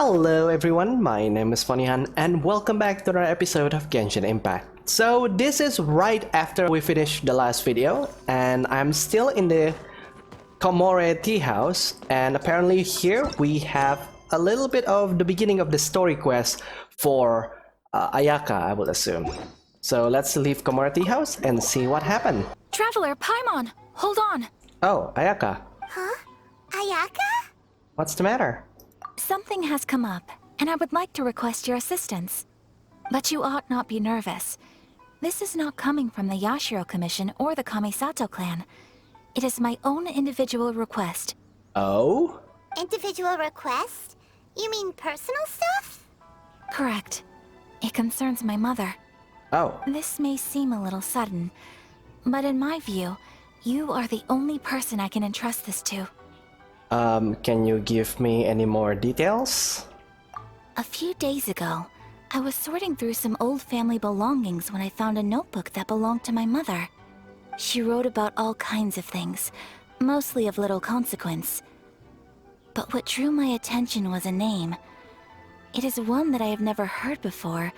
Hello everyone, my name is Fonihan and welcome back to another episode of Genshin Impact. So this is right after we finished the last video and I'm still in the Komore tea house, and apparently here we have a little bit of the beginning of the story quest for Ayaka, I would assume. So let's leave Komore tea house and see what happened. Traveler, Paimon, hold on. Oh, Ayaka. Huh? Ayaka? What's the matter? Something has come up, and I would like to request your assistance. But you ought not be nervous. This is not coming from the Yashiro Commission or the Kamisato clan. It is my own individual request. Oh? Individual request? You mean personal stuff? Correct. It concerns my mother. Oh. This may seem a little sudden, but in my view, you are the only person I can entrust this to. Can you give me any more details? A few days ago, I was sorting through some old family belongings when I found a notebook that belonged to my mother. She wrote about all kinds of things, mostly of little consequence. But what drew my attention was a name. It is one that I have never heard before,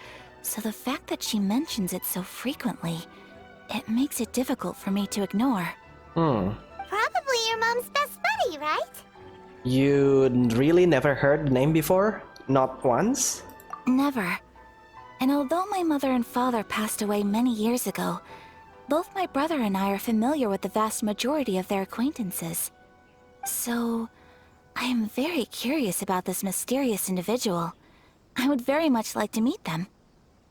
so the fact that she mentions it so frequently, it makes it difficult for me to ignore. Probably your mom's best buddy, right? You really never heard the name before? Not once? Never. And although my mother and father passed away many years ago, both my brother and I are familiar with the vast majority of their acquaintances. So, I am very curious about this mysterious individual. I would very much like to meet them.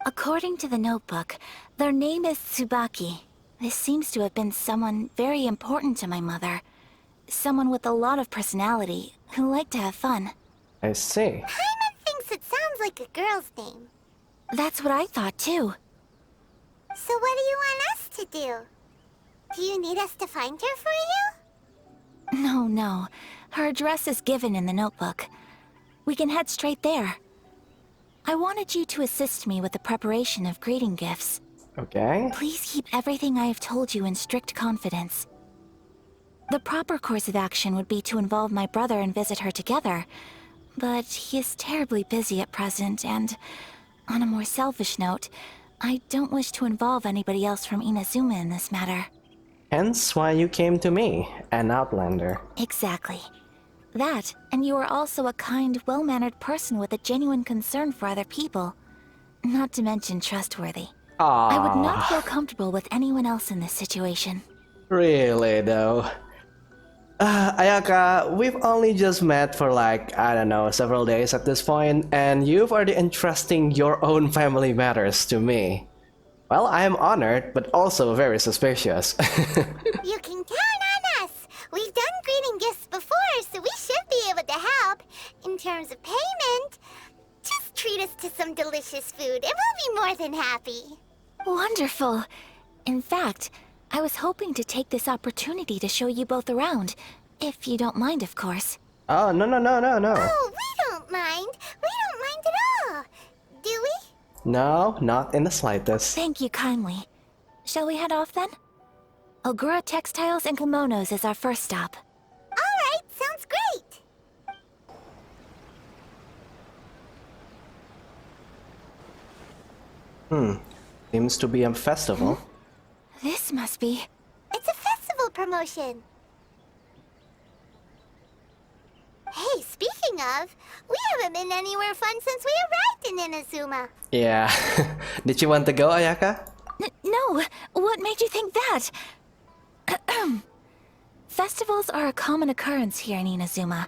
According to the notebook, their name is Tsubaki. This seems to have been someone very important to my mother. Someone with a lot of personality, who liked to have fun. I see. Paimon thinks it sounds like a girl's name. That's what I thought too. So what do you want us to do? Do you need us to find her for you? No. Her address is given in the notebook. We can head straight there. I wanted you to assist me with the preparation of greeting gifts. Okay. Please keep everything I have told you in strict confidence. The proper course of action would be to involve my brother and visit her together, but he is terribly busy at present, and on a more selfish note, I don't wish to involve anybody else from Inazuma in this matter. Hence why you came to me, an outlander. Exactly. That, and you are also a kind, well-mannered person with a genuine concern for other people. Not to mention trustworthy. Aww. I would not feel comfortable with anyone else in this situation. Really though? Ayaka, we've only just met for like, I don't know, several days at this point, and you've already entrusting your own family matters to me. Well, I am honored, but also very suspicious. You can count on us. We've done greeting gifts before, so we should be able to help. In terms of payment, just treat us to some delicious food and we'll be more than happy. Wonderful. In fact, I was hoping to take this opportunity to show you both around, if you don't mind, of course. Oh, no. Oh, we don't mind. We don't mind at all. Do we? No, not in the slightest. Thank you kindly. Shall we head off then? Ogura Textiles and Kimonos is our first stop. Alright, sounds great. Seems to be a festival. This must be... It's a festival promotion. Hey, speaking of, we haven't been anywhere fun since we arrived in Inazuma. Yeah. Did you want to go, Ayaka? No! What made you think that? Festivals are a common occurrence here in Inazuma.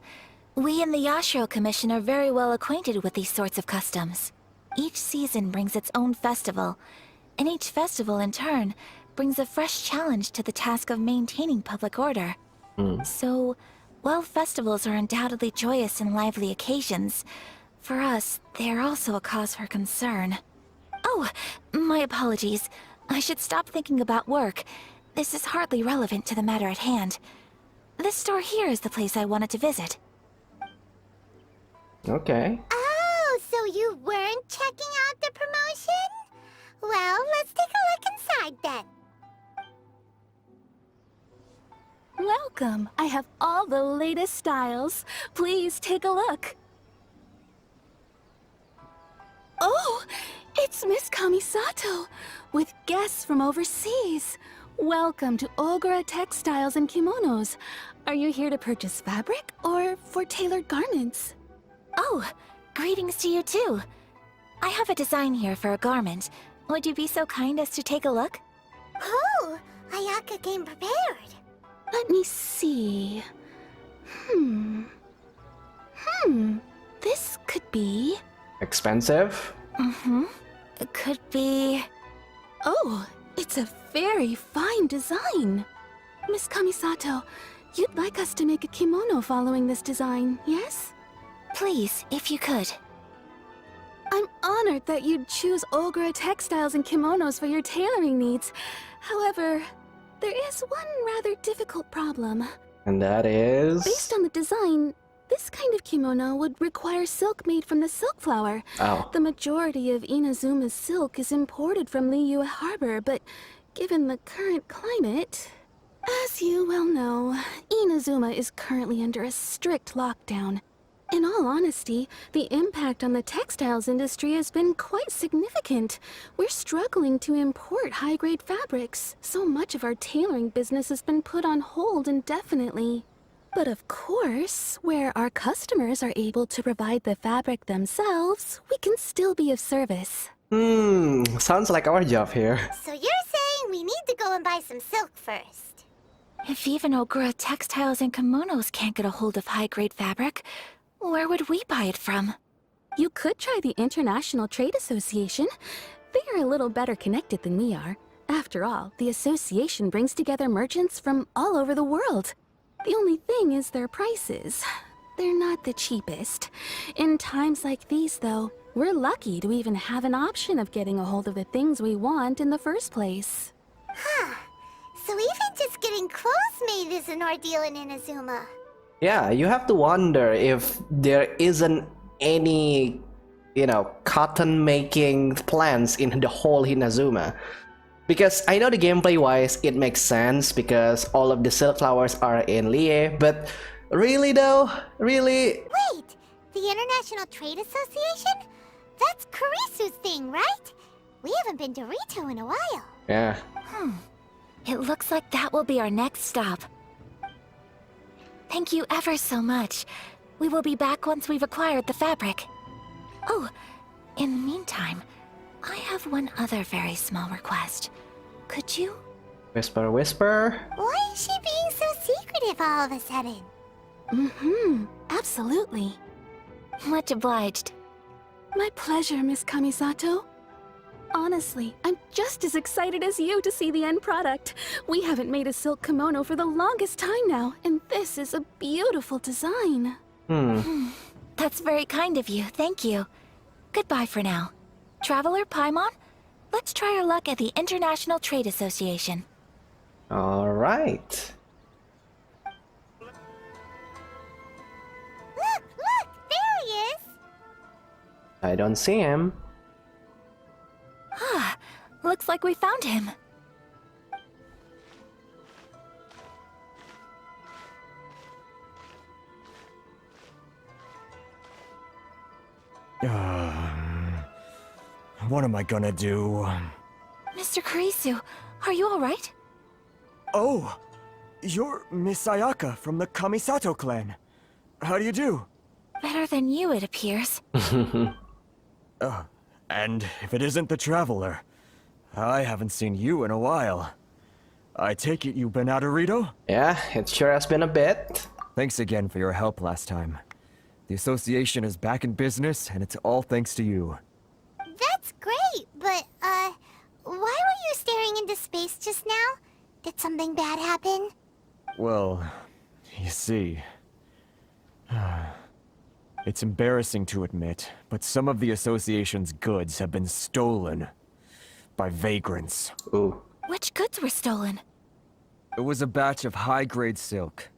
We in the Yashiro Commission are very well acquainted with these sorts of customs. Each season brings its own festival, and each festival, in turn, brings a fresh challenge to the task of maintaining public order. So, while festivals are undoubtedly joyous and lively occasions, for us, they are also a cause for concern. Oh, my apologies. I should stop thinking about work. This is hardly relevant to the matter at hand. This store here is the place I wanted to visit. Okay. Oh, so you weren't checking out the promotion? Well, let's take a look inside then. Welcome! I have all the latest styles. Please take a look. It's Miss Kamisato, with guests from overseas. Welcome to Ogura Textiles and Kimonos. Are you here to purchase fabric or for tailored garments? Oh, greetings to you too. I have a design here for a garment. Would you be so kind as to take a look? Oh, Ayaka came prepared. Let me see. This could be... Expensive? It could be... Oh, it's a very fine design. Miss Kamisato, you'd like us to make a kimono following this design, yes? Please, if you could. I'm honored that you'd choose Ogura Textiles and Kimonos for your tailoring needs. However, there is one rather difficult problem. And that is... Based on the design, this kind of kimono would require silk made from the silk flower. Oh. The majority of Inazuma's silk is imported from Liyue Harbor, but given the current climate... As you well know, Inazuma is currently under a strict lockdown. In all honesty, the impact on the textiles industry has been quite significant. We're struggling to import high-grade fabrics. So much of our tailoring business has been put on hold indefinitely. But of course, where our customers are able to provide the fabric themselves, we can still be of service. Sounds like our job here. So you're saying we need to go and buy some silk first? If even Ogura Textiles and Kimonos can't get a hold of high-grade fabric, where would we buy it from? You could try the International Trade Association. They are a little better connected than we are. After all, the association brings together merchants from all over the world. The only thing is their prices. They're not the cheapest. In times like these, though, we're lucky to even have an option of getting a hold of the things we want in the first place. Huh. So even just getting clothes made is an ordeal in Inazuma. Yeah, you have to wonder if there isn't any, cotton making plants in the whole Inazuma. Because I know the gameplay wise it makes sense because all of the silk flowers are in Liyue, but really though? Really? Wait, the International Trade Association? That's Kurisu's thing, right? We haven't been to Rito in a while. Yeah. It looks like that will be our next stop. Thank you ever so much. We will be back once we've acquired the fabric. Oh, in the meantime, I have one other very small request. Could you? Whisper, whisper. Why is she being so secretive all of a sudden? Absolutely. Much obliged. My pleasure, Miss Kamisato. Honestly, I'm just as excited as you to see the end product. We haven't made a silk kimono for the longest time now, and this is a beautiful design. That's very kind of you, thank you. Goodbye for now. Traveler Paimon, let's try our luck at the International Trade Association. Alright. Look, there he is! I don't see him. Looks like we found him. What am I gonna do? Mr. Kurisu, are you alright? Oh! You're Miss Ayaka from the Kamisato clan. How do you do? Better than you, it appears. And if it isn't the Traveler, I haven't seen you in a while. I take it you've been out of Rito? Yeah, it sure has been a bit. Thanks again for your help last time. The association is back in business, and it's all thanks to you. That's great, but, why were you staring into space just now? Did something bad happen? Well, you see... It's embarrassing to admit, but some of the association's goods have been stolen by vagrants. Ooh. Which goods were stolen? It was a batch of high-grade silk.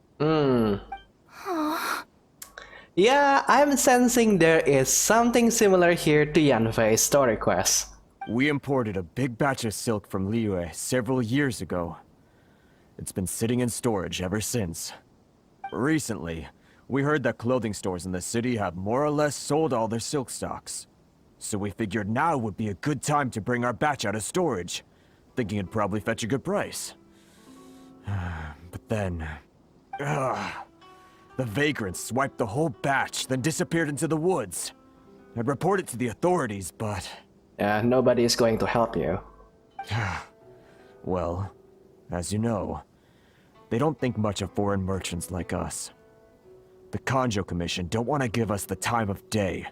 Yeah, I'm sensing there is something similar here to Yanfei's story quest. We imported a big batch of silk from Liyue several years ago. It's been sitting in storage ever since. Recently, we heard that clothing stores in the city have more or less sold all their silk stocks. So we figured now would be a good time to bring our batch out of storage, thinking it'd probably fetch a good price. But then... the vagrants swiped the whole batch, then disappeared into the woods. I'd report it to the authorities, but... Yeah, nobody is going to help you. Well, as you know, they don't think much of foreign merchants like us. The Kanjo Commission don't want to give us the time of day.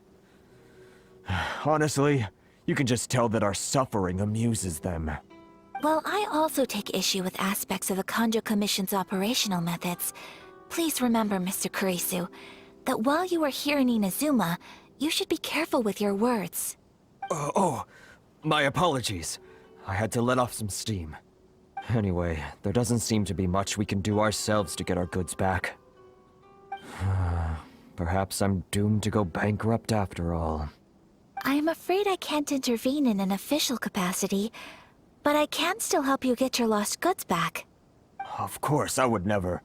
Honestly, you can just tell that our suffering amuses them. Well, I also take issue with aspects of the Kanjo Commission's operational methods. Please remember, Mr. Kurisu, that while you are here in Inazuma, you should be careful with your words. My apologies. I had to let off some steam. Anyway, there doesn't seem to be much we can do ourselves to get our goods back. Perhaps I'm doomed to go bankrupt after all. I am afraid I can't intervene in an official capacity, but I can still help you get your lost goods back. Of course, I would never...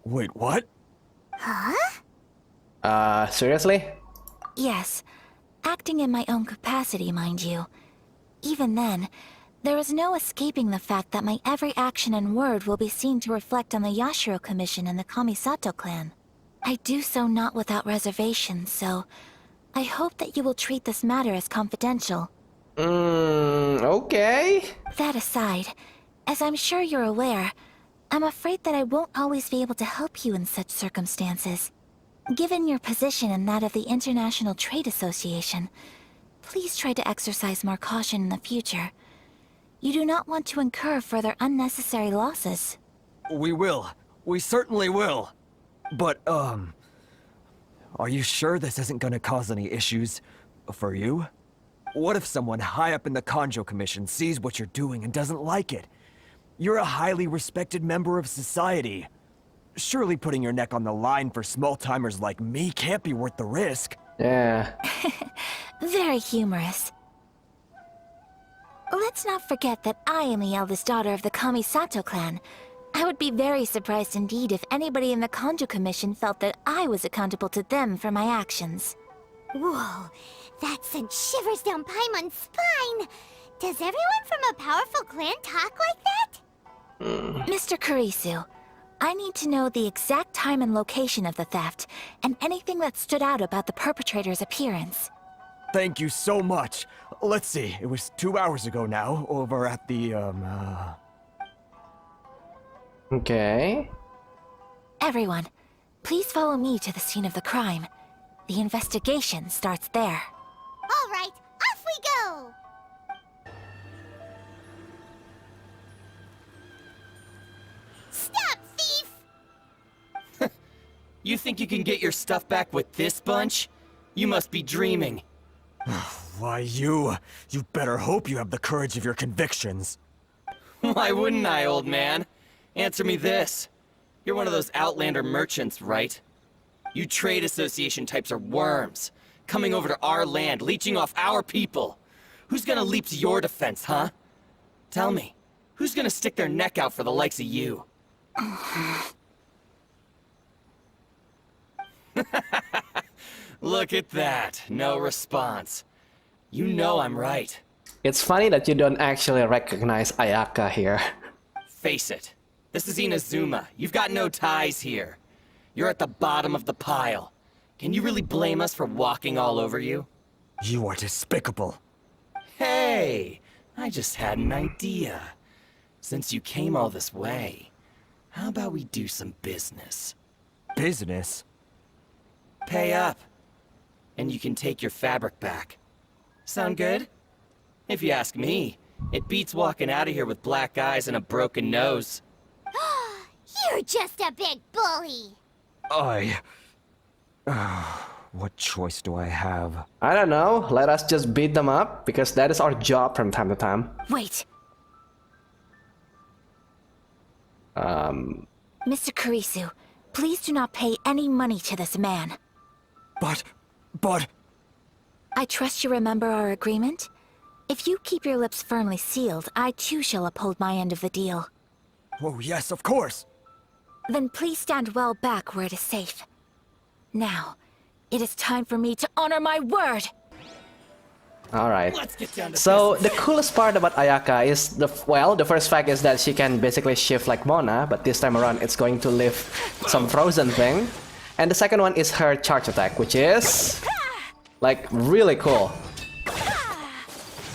Wait, what? Seriously? Yes, acting in my own capacity, mind you. Even then, there is no escaping the fact that my every action and word will be seen to reflect on the Yashiro Commission and the Kamisato clan. I do so not without reservations, so I hope that you will treat this matter as confidential. Okay. That aside, as I'm sure you're aware, I'm afraid that I won't always be able to help you in such circumstances. Given your position and that of the International Trade Association, please try to exercise more caution in the future. You do not want to incur further unnecessary losses. We will. We certainly will. But, are you sure this isn't gonna cause any issues for you? What if someone high up in the Kanjo Commission sees what you're doing and doesn't like it? You're a highly respected member of society. Surely putting your neck on the line for small-timers like me can't be worth the risk. Yeah. Very humorous. Let's not forget that I am the eldest daughter of the Kamisato clan. I would be very surprised indeed if anybody in the Kanjo Commission felt that I was accountable to them for my actions. Whoa, that sent shivers down Paimon's spine. Does everyone from a powerful clan talk like that? Mr. Kurisu, I need to know the exact time and location of the theft, and anything that stood out about the perpetrator's appearance. Thank you so much. Let's see, it was 2 hours ago now, over at the, Okay. Everyone, please follow me to the scene of the crime. The investigation starts there. All right, off we go! Stop, thief! You think you can get your stuff back with this bunch? You must be dreaming. Why you better hope you have the courage of your convictions. Why wouldn't I, old man? Answer me this. You're one of those Outlander merchants, right? You trade association types are worms, coming over to our land, leeching off our people. Who's gonna leap to your defense, huh? Tell me, who's gonna stick their neck out for the likes of you? Look at that, no response. You know I'm right. It's funny that you don't actually recognize Ayaka here. Face it, this is Inazuma. You've got no ties here. You're at the bottom of the pile. Can you really blame us for walking all over you? You are despicable. Hey, I just had an idea. Since you came all this way, how about we do some business? Business? Pay up, and you can take your fabric back. Sound good? If you ask me, it beats walking out of here with black eyes and a broken nose. You're just a big bully! What choice do I have? I don't know, let us just beat them up, because that is our job from time to time. Wait! Mr. Kurisu, please do not pay any money to this man. But... I trust you remember our agreement? If you keep your lips firmly sealed, I too shall uphold my end of the deal. Oh yes, of course! Then please stand well back where it is safe. Now, it is time for me to honor my word! Alright. Let's get down to So the coolest part about Ayaka is the first fact is that she can basically shift like Mona, but this time around it's going to lift some frozen thing. And the second one is her charge attack, which is like really cool.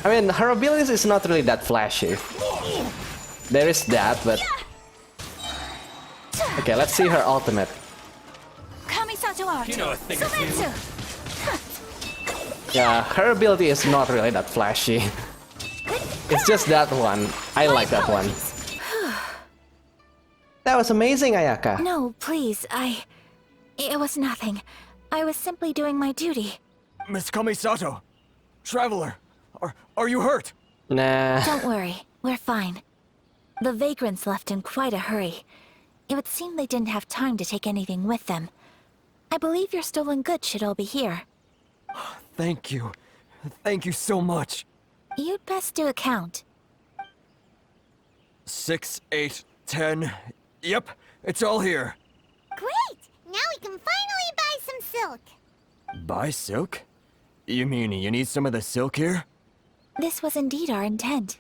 I mean, her abilities is not really that flashy. There is that, but okay, let's see her ultimate. You know a thing or two. Yeah, her ability is not really that flashy. It's just that one. I like that one. That was amazing, Ayaka. No, please, It was nothing. I was simply doing my duty. Miss Kamisato, Traveler, are you hurt? Nah. Don't worry, we're fine. The vagrants left in quite a hurry. It would seem they didn't have time to take anything with them. I believe your stolen goods should all be here. Thank you. Thank you so much. You'd best do a count. 6, 8, 10. Yep, it's all here. Great! Now we can finally buy some silk. Buy silk? You mean you need some of the silk here? This was indeed our intent.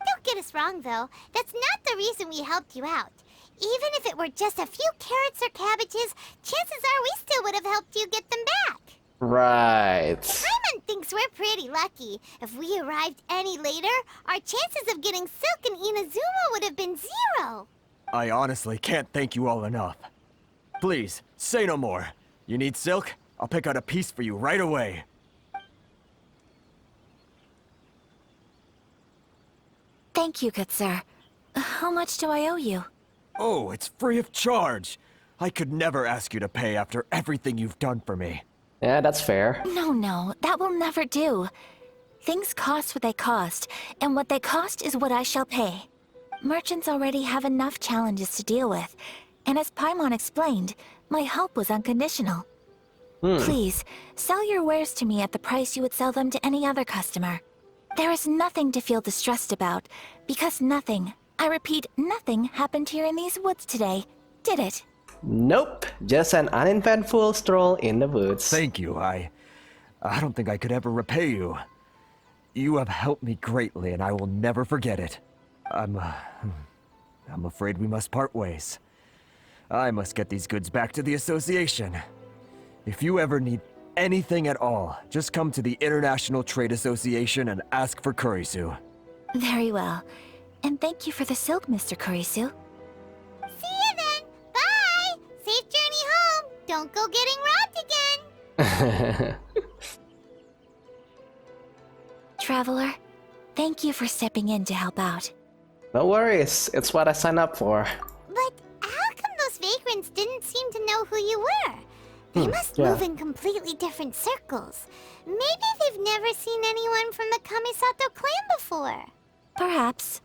Don't get us wrong, though. That's not the reason we helped you out. Even if it were just a few carrots or cabbages, chances are we still would have helped you get them back. Right. Raymond thinks we're pretty lucky. If we arrived any later, our chances of getting silk in Inazuma would have been 0. I honestly can't thank you all enough. Please, say no more. You need silk? I'll pick out a piece for you right away. Thank you, good sir. How much do I owe you? Oh, it's free of charge. I could never ask you to pay after everything you've done for me. Yeah, that's fair. No, that will never do. Things cost what they cost, and what they cost is what I shall pay. Merchants already have enough challenges to deal with, and as Paimon explained, my help was unconditional. Please, sell your wares to me at the price you would sell them to any other customer. There is nothing to feel distressed about, because nothing, I repeat, nothing happened here in these woods today, did it? Nope, just an uneventful stroll in the woods. Thank you. I don't think I could ever repay you. You have helped me greatly, and I will never forget it. I'm afraid we must part ways. I must get these goods back to the association. If you ever need anything at all, just come to the International Trade Association and ask for Kurisu. Very well. And thank you for the silk, Mr. Kurisu. See you then. Bye. Safe journey home. Don't go getting robbed again. Traveler, thank you for stepping in to help out. No worries, it's what I signed up for. But how come those vagrants didn't seem to know who you were? They must yeah. move in completely different circles. Maybe they've never seen anyone from the Kamisato clan before. Perhaps.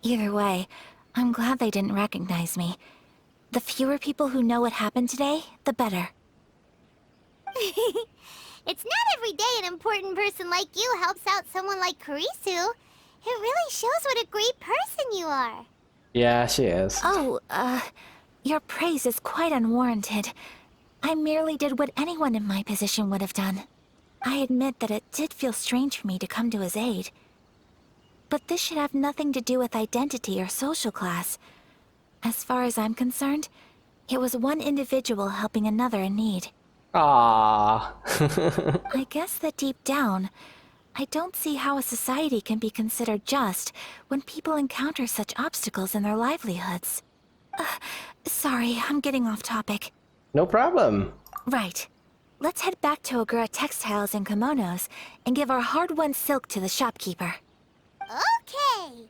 Either way, I'm glad they didn't recognize me. The fewer people who know what happened today, the better. It's not every day an important person like you helps out someone like Kurisu. It really shows what a great person you are. Yeah, she is. Oh, your praise is quite unwarranted. I merely did what anyone in my position would have done. I admit that it did feel strange for me to come to his aid. But this should have nothing to do with identity or social class. As far as I'm concerned, it was one individual helping another in need. Aww. I guess that deep down, I don't see how a society can be considered just when people encounter such obstacles in their livelihoods. Sorry, I'm getting off topic. No problem. Right. Let's head back to Ogura Textiles and Kimonos and give our hard-won silk to the shopkeeper. Okay.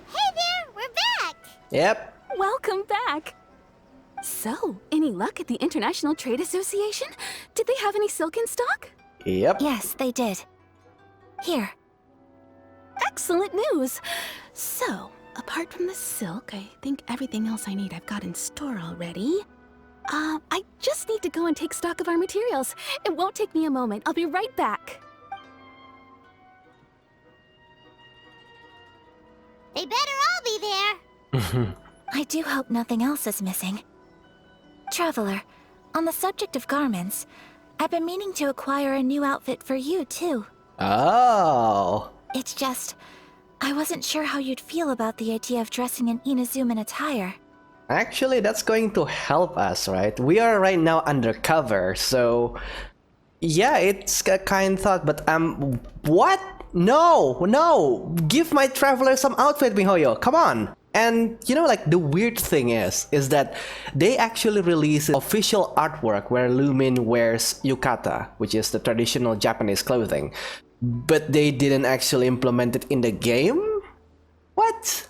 Hey there, we're back. Yep. Welcome back! So, any luck at the International Trade Association? Did they have any silk in stock? Yep. Yes, they did. Here. Excellent news! So, apart from the silk, I think everything else I need I've got in store already. I just need to go and take stock of our materials. It won't take me a moment. I'll be right back. They better all be there. I do hope nothing else is missing. Traveler, on the subject of garments, I've been meaning to acquire a new outfit for you, too. Oh. It's just, I wasn't sure how you'd feel about the idea of dressing in Inazuman attire. Actually, that's going to help us, right? We are right now undercover, so yeah, it's a kind thought, but what? No! Give my traveler some outfit, Mihoyo. Come on! And you know, like, the weird thing is that they actually released official artwork where Lumin wears yukata, which is the traditional Japanese clothing, but they didn't actually implement it in the game? What?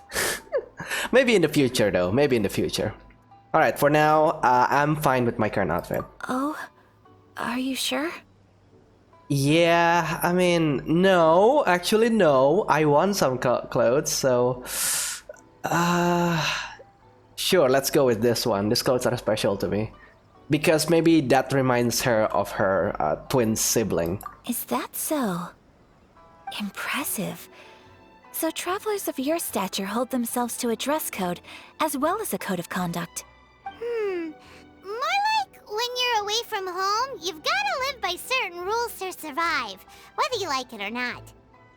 Maybe in the future, though. Maybe in the future. Alright, for now, I'm fine with my current outfit. Oh? Are you sure? Yeah, I mean, no. Actually, no. I want some clothes, so... Sure, let's go with this one. These clothes are special to me. Because maybe that reminds her of her twin sibling. Is that so? Impressive. So travelers of your stature hold themselves to a dress code, as well as a code of conduct. More like when you're away from home, you've gotta live by certain rules to survive, whether you like it or not.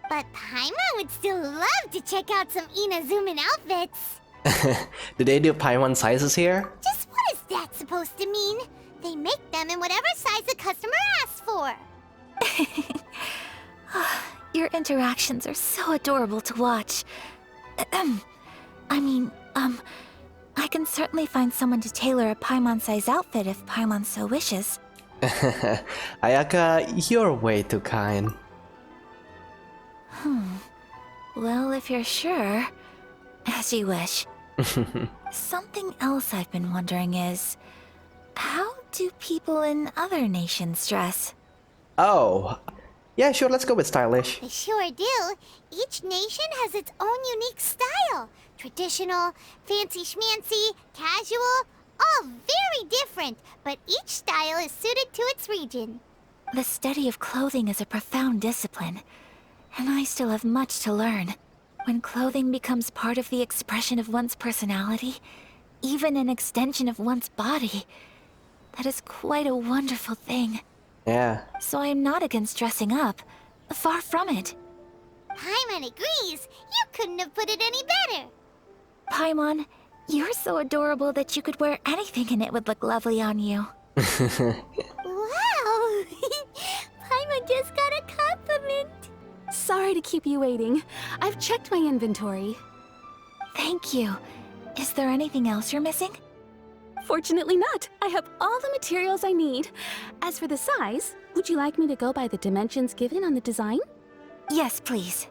But Paimon would still love to check out some Inazuman outfits. Do they do Paimon sizes here? Just what is that supposed to mean? They make them in whatever size the customer asks for. Your interactions are so adorable to watch. I can certainly find someone to tailor a Paimon-size outfit if Paimon so wishes. Ayaka, you're way too kind. Well, if you're sure, as you wish. Something else I've been wondering is, how do people in other nations dress? Oh, yeah, sure, let's go with stylish. They sure do. Each nation has its own unique style. Traditional, fancy schmancy, casual, all very different, but each style is suited to its region. The study of clothing is a profound discipline, and I still have much to learn. When clothing becomes part of the expression of one's personality, even an extension of one's body, that is quite a wonderful thing. Yeah. So I am not against dressing up. Far from it. Paimon agrees. You couldn't have put it any better. Paimon, you're so adorable that you could wear anything and it would look lovely on you. Wow! Paimon just got a compliment. Sorry to keep you waiting. I've checked my inventory. Thank you. Is there anything else you're missing? Fortunately not. I have all the materials I need. As for the size, would you like me to go by the dimensions given on the design? Yes, please.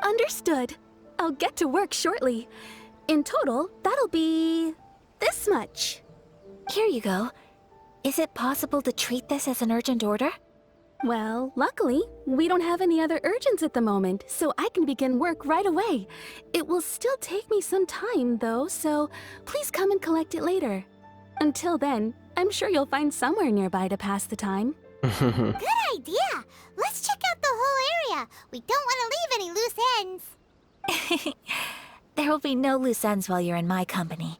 Understood. I'll get to work shortly. In total, that'll be this much. Here you go. Is it possible to treat this as an urgent order? Well, luckily, we don't have any other urgents at the moment, so I can begin work right away. It will still take me some time, though, so please come and collect it later. Until then, I'm sure you'll find somewhere nearby to pass the time. Good idea. Let's check out the whole area. We don't want to leave any loose ends. There will be no loose ends while you're in my company.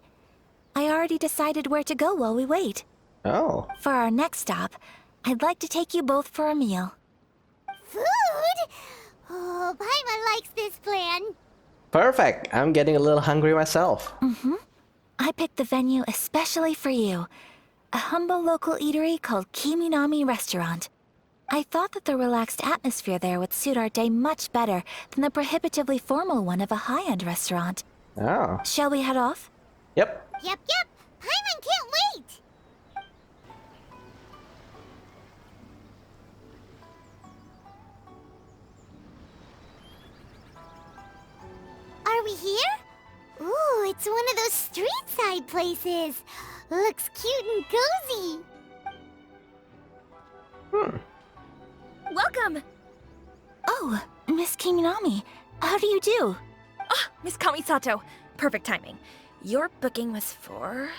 I already decided where to go while we wait. Oh. For our next stop, I'd like to take you both for a meal. Food? Oh, Paimon likes this plan. Perfect. I'm getting a little hungry myself. I picked the venue especially for you. A humble local eatery called Kiminami Restaurant. I thought that the relaxed atmosphere there would suit our day much better than the prohibitively formal one of a high-end restaurant. Oh. Shall we head off? Yep. Yep. Paimon can't wait. Are we here? Ooh, it's one of those street-side places. Looks cute and cozy. Welcome! Oh, Miss Kiminami, how do you do? Ah, Miss Kamisato. Perfect timing. Your booking was for...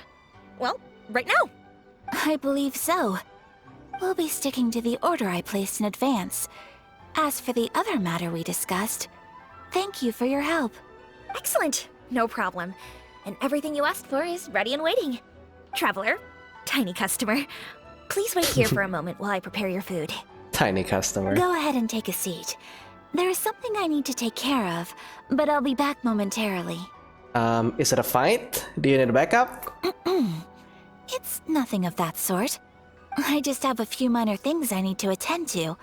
well, right now. I believe so. We'll be sticking to the order I placed in advance. As for the other matter we discussed, thank you for your help. Excellent. No problem. And everything you asked for is ready and waiting. Traveler, tiny customer, please wait here for a moment while I prepare your food. Tiny customer. Go ahead and take a seat. There is something I need to take care of, but I'll be back momentarily. Is it a fight? Do you need a backup? It's nothing of that sort. I just have a few minor things I need to attend to.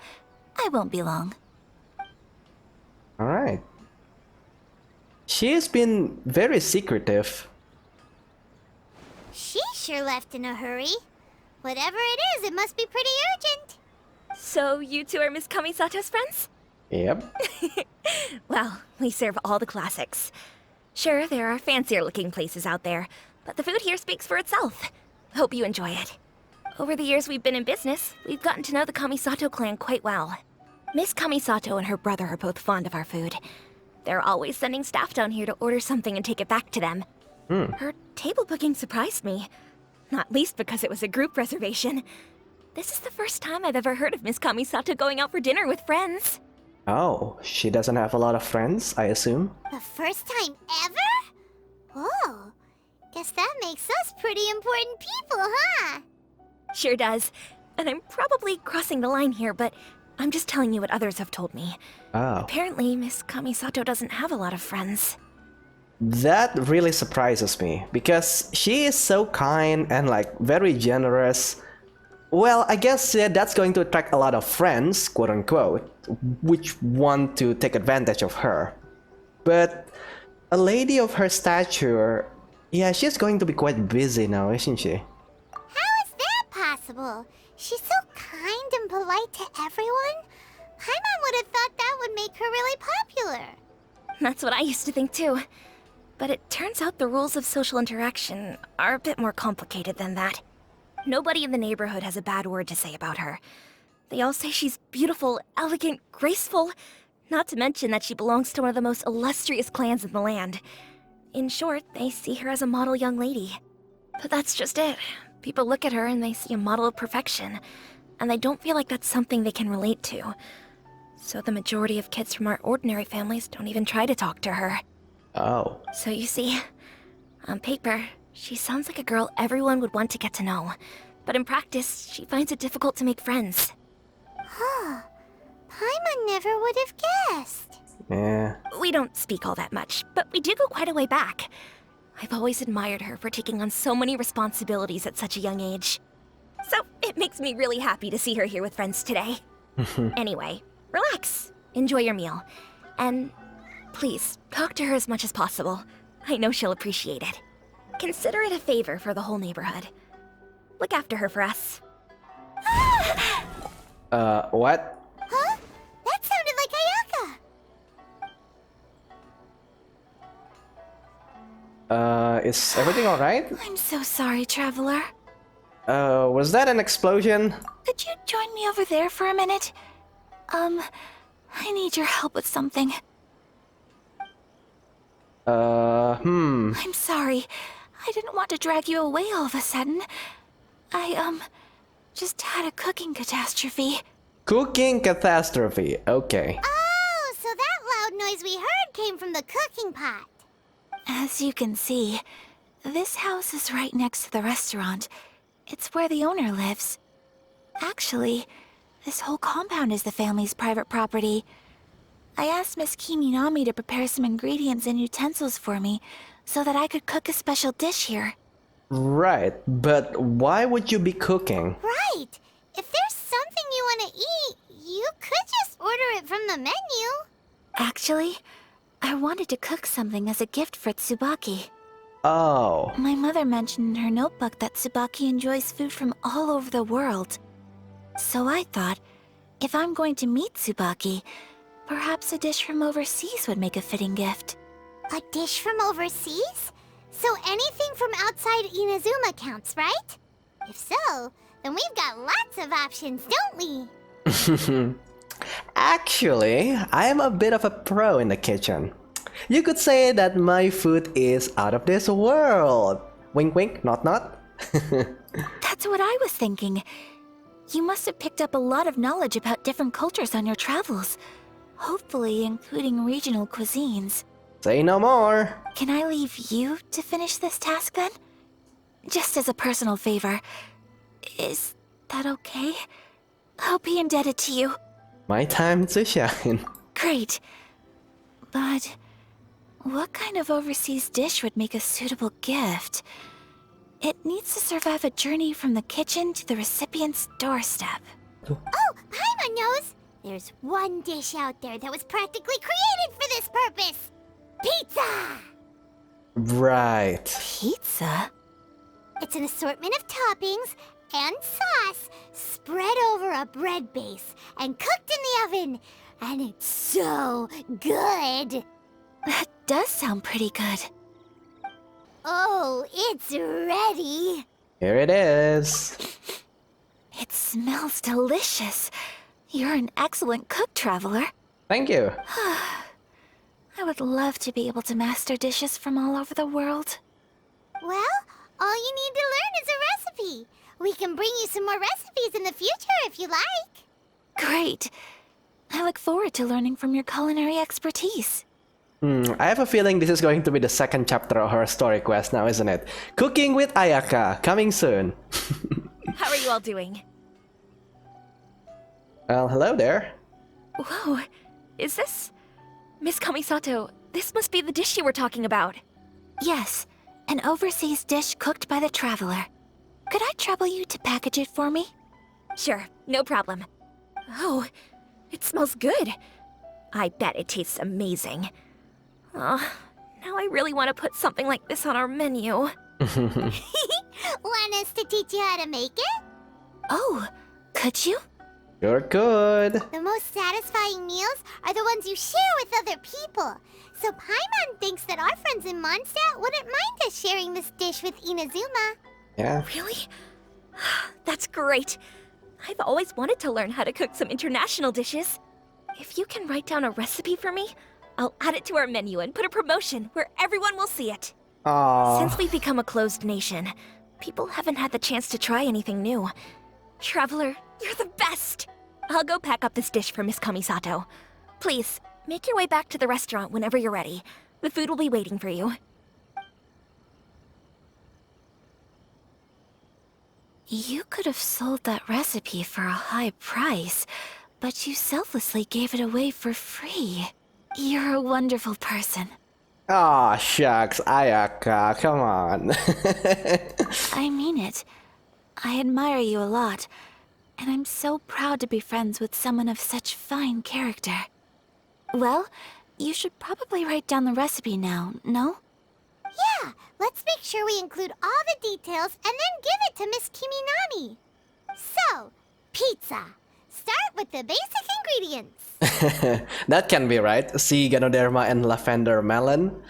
I won't be long. Alright. She has been very secretive. She sure left in a hurry. Whatever it is, it must be pretty urgent. So you two are Miss Kamisato's friends? Yep. Well, we serve all the classics. Sure, there are fancier looking places out there, but the food here speaks for itself. Hope you enjoy it. Over the years we've been in business, we've gotten to know the Kamisato clan quite well. Miss Kamisato and her brother are both fond of our food. They're always sending staff down here to order something and take it back to them. Her table booking surprised me. Not least because it was a group reservation. This is the first time I've ever heard of Miss Kamisato going out for dinner with friends. Oh, she doesn't have a lot of friends, I assume. The first time ever? Whoa. Guess that makes us pretty important people, huh? Sure does. And I'm probably crossing the line here, but I'm just telling you what others have told me. Oh. Apparently, Miss Kamisato doesn't have a lot of friends. That really surprises me, because she is so kind and like very generous. Well, I guess that's going to attract a lot of friends, quote unquote, which want to take advantage of her. But a lady of her stature, yeah, she's going to be quite busy now, isn't she? How is that possible? She's so kind and polite to everyone. Paimon would have thought that would make her really popular. That's what I used to think too. But it turns out the rules of social interaction are a bit more complicated than that. Nobody in the neighborhood has a bad word to say about her. They all say she's beautiful, elegant, graceful, not to mention that she belongs to one of the most illustrious clans in the land. In short, they see her as a model young lady. But that's just it. People look at her and they see a model of perfection, and they don't feel like that's something they can relate to. So the majority of kids from our ordinary families don't even try to talk to her. Oh. So you see, on paper, she sounds like a girl everyone would want to get to know. But in practice, she finds it difficult to make friends. Huh. Paimon never would have guessed. Yeah. We don't speak all that much, but we do go quite a way back. I've always admired her for taking on so many responsibilities at such a young age. So it makes me really happy to see her here with friends today. Anyway, relax, enjoy your meal, and please, talk to her as much as possible. I know she'll appreciate it. Consider it a favor for the whole neighborhood. Look after her for us. What? Huh? That sounded like Ayaka. Is everything alright? I'm so sorry, traveler. Was that an explosion? Could you join me over there for a minute? I need your help with something. I'm sorry. I didn't want to drag you away all of a sudden. I, just had a cooking catastrophe. Cooking catastrophe, okay. Oh, so that loud noise we heard came from the cooking pot. As you can see, this house is right next to the restaurant. It's where the owner lives. Actually, this whole compound is the family's private property. I asked Miss Kiminami to prepare some ingredients and utensils for me so that I could cook a special dish here. Right, but why would you be cooking? Right. If there's something you want to eat, you could just order it from the menu. Actually, I wanted to cook something as a gift for Tsubaki. Oh. My mother mentioned in her notebook that Tsubaki enjoys food from all over the world. So I thought, if I'm going to meet Tsubaki, perhaps a dish from overseas would make a fitting gift. A dish from overseas? So anything from outside Inazuma counts, right? If so, then we've got lots of options, don't we? Actually, I am a bit of a pro in the kitchen. You could say that my food is out of this world. Wink wink, not not. That's what I was thinking. You must have picked up a lot of knowledge about different cultures on your travels. Hopefully including regional cuisines. Say no more. Can I leave you to finish this task then? Just as a personal favor. Is that okay? I'll be indebted to you. My time to shine. Great. But what kind of overseas dish would make a suitable gift? It needs to survive a journey from the kitchen to the recipient's doorstep. Oh, Paimon knows! There's one dish out there that was practically created for this purpose! Pizza! Right. Pizza? It's an assortment of toppings and sauce spread over a bread base and cooked in the oven. And it's so good! That does sound pretty good. Oh, it's ready! Here it is. It smells delicious. You're an excellent cook, Traveler. Thank you. I would love to be able to master dishes from all over the world. Well, all you need to learn is a recipe. We can bring you some more recipes in the future if you like. Great. I look forward to learning from your culinary expertise. I have a feeling this is going to be the second chapter of her story quest now, isn't it? Cooking with Ayaka, coming soon. How are you all doing? Well, hello there. Whoa, is this... Miss Kamisato, this must be the dish you were talking about. Yes, an overseas dish cooked by the Traveler. Could I trouble you to package it for me? Sure, no problem. Oh, it smells good. I bet it tastes amazing. Oh, now I really want to put something like this on our menu. Want us to teach you how to make it? Oh, could you? You're good. The most satisfying meals are the ones you share with other people. So Paimon thinks that our friends in Mondstadt wouldn't mind us sharing this dish with Inazuma. Yeah. Really? That's great. I've always wanted to learn how to cook some international dishes. If you can write down a recipe for me, I'll add it to our menu and put a promotion where everyone will see it. Aww. Since we've become a closed nation, people haven't had the chance to try anything new. Traveler, you're the best! I'll go pack up this dish for Miss Kamisato. Please, make your way back to the restaurant whenever you're ready. The food will be waiting for you. You could have sold that recipe for a high price, but you selflessly gave it away for free. You're a wonderful person. Aw, shucks, Ayaka, come on. I mean it. I admire you a lot, and I'm so proud to be friends with someone of such fine character. Well, you should probably write down the recipe now, no? Yeah, let's make sure we include all the details and then give it to Miss Kiminami. So, pizza. Start with the basic ingredients. That can be right. Sea Ganoderma and lavender melon.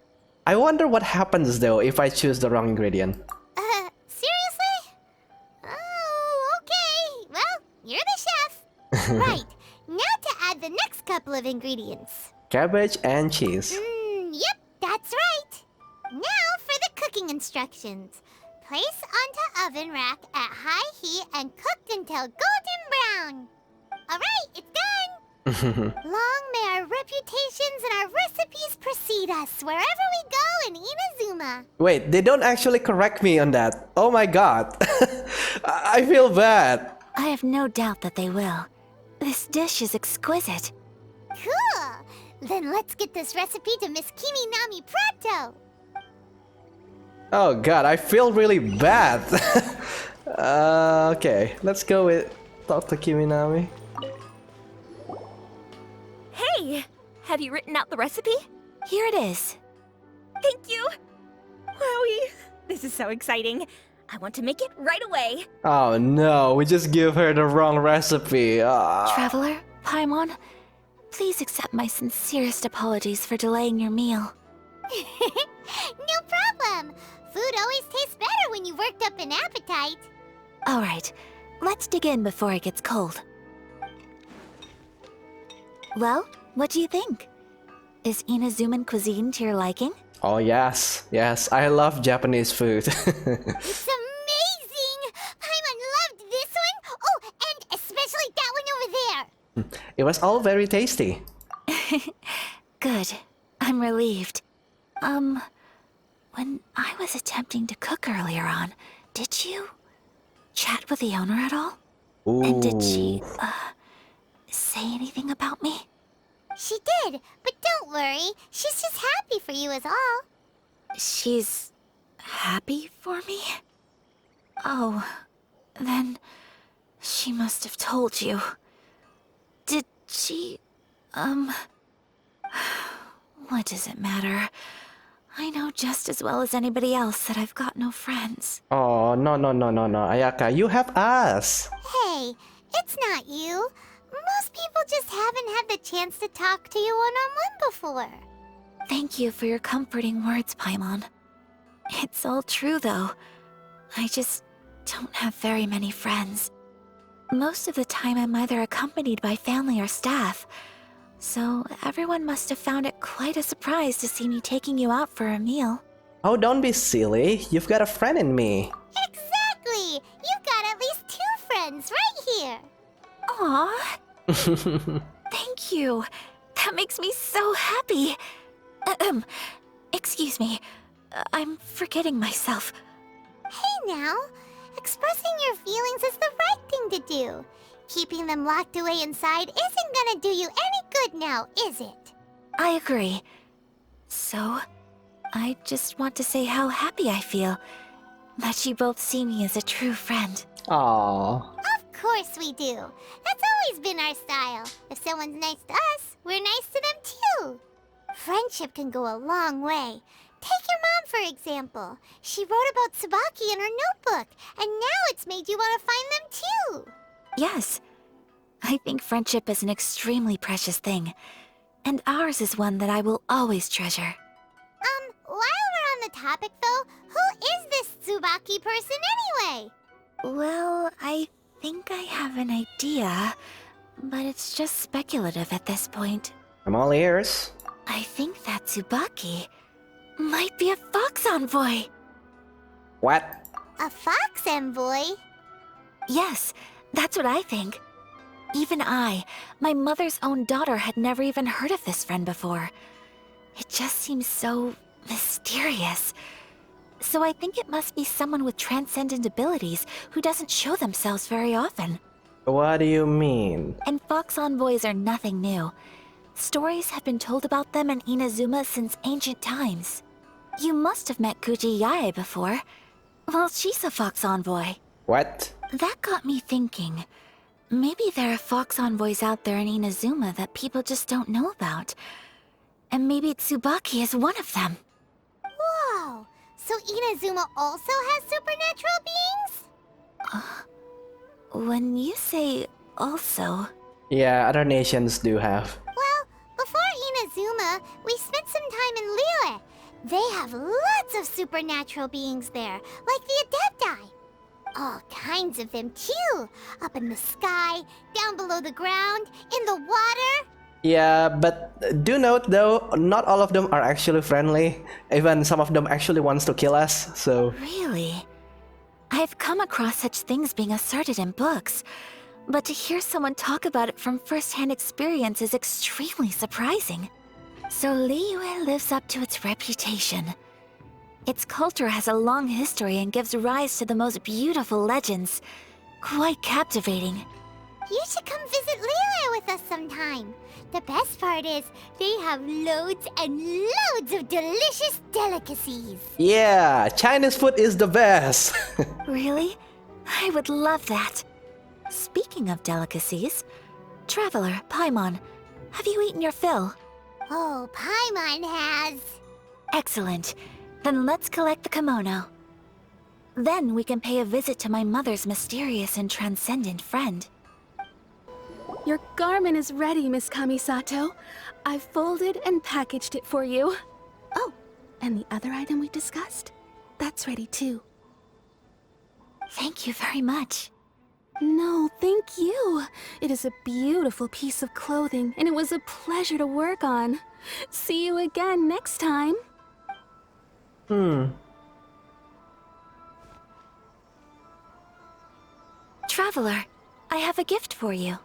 I wonder what happens though if I choose the wrong ingredient. Seriously? Oh, okay. Well, you're the chef. Right, now to add the next couple of ingredients. Cabbage and cheese. Yep, that's right. Now for the cooking instructions. Place onto oven rack at high heat and cooked until golden brown. Alright, it's done! Long may our reputations and our recipes precede us wherever we go in Inazuma. Wait, they don't actually correct me on that. Oh my god. I feel bad. I have no doubt that they will. This dish is exquisite. Cool! Then let's get this recipe to Miss Kiminami pronto! Oh god, I feel really bad. Okay, let's go with Dr. Kiminami. Hey! Have you written out the recipe? Here it is. Thank you! Wowie! This is so exciting. I want to make it right away. Oh no, we just give her the wrong recipe. Traveler, Paimon, please accept my sincerest apologies for delaying your meal. No problem! Food always tastes better when you've worked up an appetite. Alright, let's dig in before it gets cold. Well, what do you think? Is Inazuman cuisine to your liking? Oh yes, yes, I love Japanese food. It's amazing! Paimon loved this one! Oh, and especially that one over there! It was all very tasty. Good. I'm relieved. When I was attempting to cook earlier on, did you chat with the owner at all? And did she, Ooh. say anything about me? She did, but don't worry. She's just happy for you is all. She's happy for me? Oh, then she must have told you. Did she, what does it matter? I know just as well as anybody else that I've got no friends. Oh, no, no, no, no, no. Ayaka, you have us. Hey, it's not you. Most people just haven't had the chance to talk to you one-on-one before. Thank you for your comforting words, Paimon. It's all true, though. I just don't have very many friends. Most of the time I'm either accompanied by family or staff, so everyone must have found it quite a surprise to see me taking you out for a meal. Oh, don't be silly. You've got a friend in me. Exactly! You've got at least 2 friends right here. Aw, thank you. That makes me so happy. Excuse me. I'm forgetting myself. Hey now, expressing your feelings is the right thing to do. Keeping them locked away inside isn't gonna do you any good now, is it? I agree. So, I just want to say how happy I feel that you both see me as a true friend. Aww. Of course we do. That's always been our style. If someone's nice to us, we're nice to them too. Friendship can go a long way. Take your mom, for example. She wrote about Tsubaki in her notebook, and now it's made you want to find them too. Yes, I think friendship is an extremely precious thing, and ours is one that I will always treasure. While we're on the topic though, who is this Tsubaki person anyway? Well, I think I have an idea, but it's just speculative at this point. I'm all ears. I think that Tsubaki might be a fox envoy. What? A fox envoy? Yes, that's what I think. Even I, my mother's own daughter, had never even heard of this friend before. It just seems so mysterious. So I think it must be someone with transcendent abilities who doesn't show themselves very often. What do you mean? And fox envoys are nothing new. Stories have been told about them in Inazuma since ancient times. You must have met Kuji Yae before. Well, she's a fox envoy. What? That got me thinking. Maybe there are fox envoys out there in Inazuma that people just don't know about. And maybe Tsubaki is one of them. Whoa! So Inazuma also has supernatural beings? When you say also... Yeah, other nations do have. Well, before Inazuma, we spent some time in Liyue. They have lots of supernatural beings there, like the Adepti. All kinds of them too. Up in the sky, down below the ground, in the water. Yeah, but do note though, not all of them are actually friendly. Even some of them actually wants to kill us, so... Really? I've come across such things being asserted in books, but to hear someone talk about it from first-hand experience is extremely surprising. So Liyue lives up to its reputation. Its culture has a long history and gives rise to the most beautiful legends. Quite captivating. You should come visit Liyue with us sometime. The best part is, they have loads and loads of delicious delicacies. Yeah, Chinese food is the best. Really? I would love that. Speaking of delicacies, Traveler, Paimon, have you eaten your fill? Oh, Paimon has. Excellent. Then let's collect the kimono. Then we can pay a visit to my mother's mysterious and transcendent friend. Your garment is ready, Miss Kamisato. I've folded and packaged it for you. Oh, and the other item we discussed? That's ready too. Thank you very much. No, thank you. It is a beautiful piece of clothing, and it was a pleasure to work on. See you again next time. Traveler, I have a gift for you.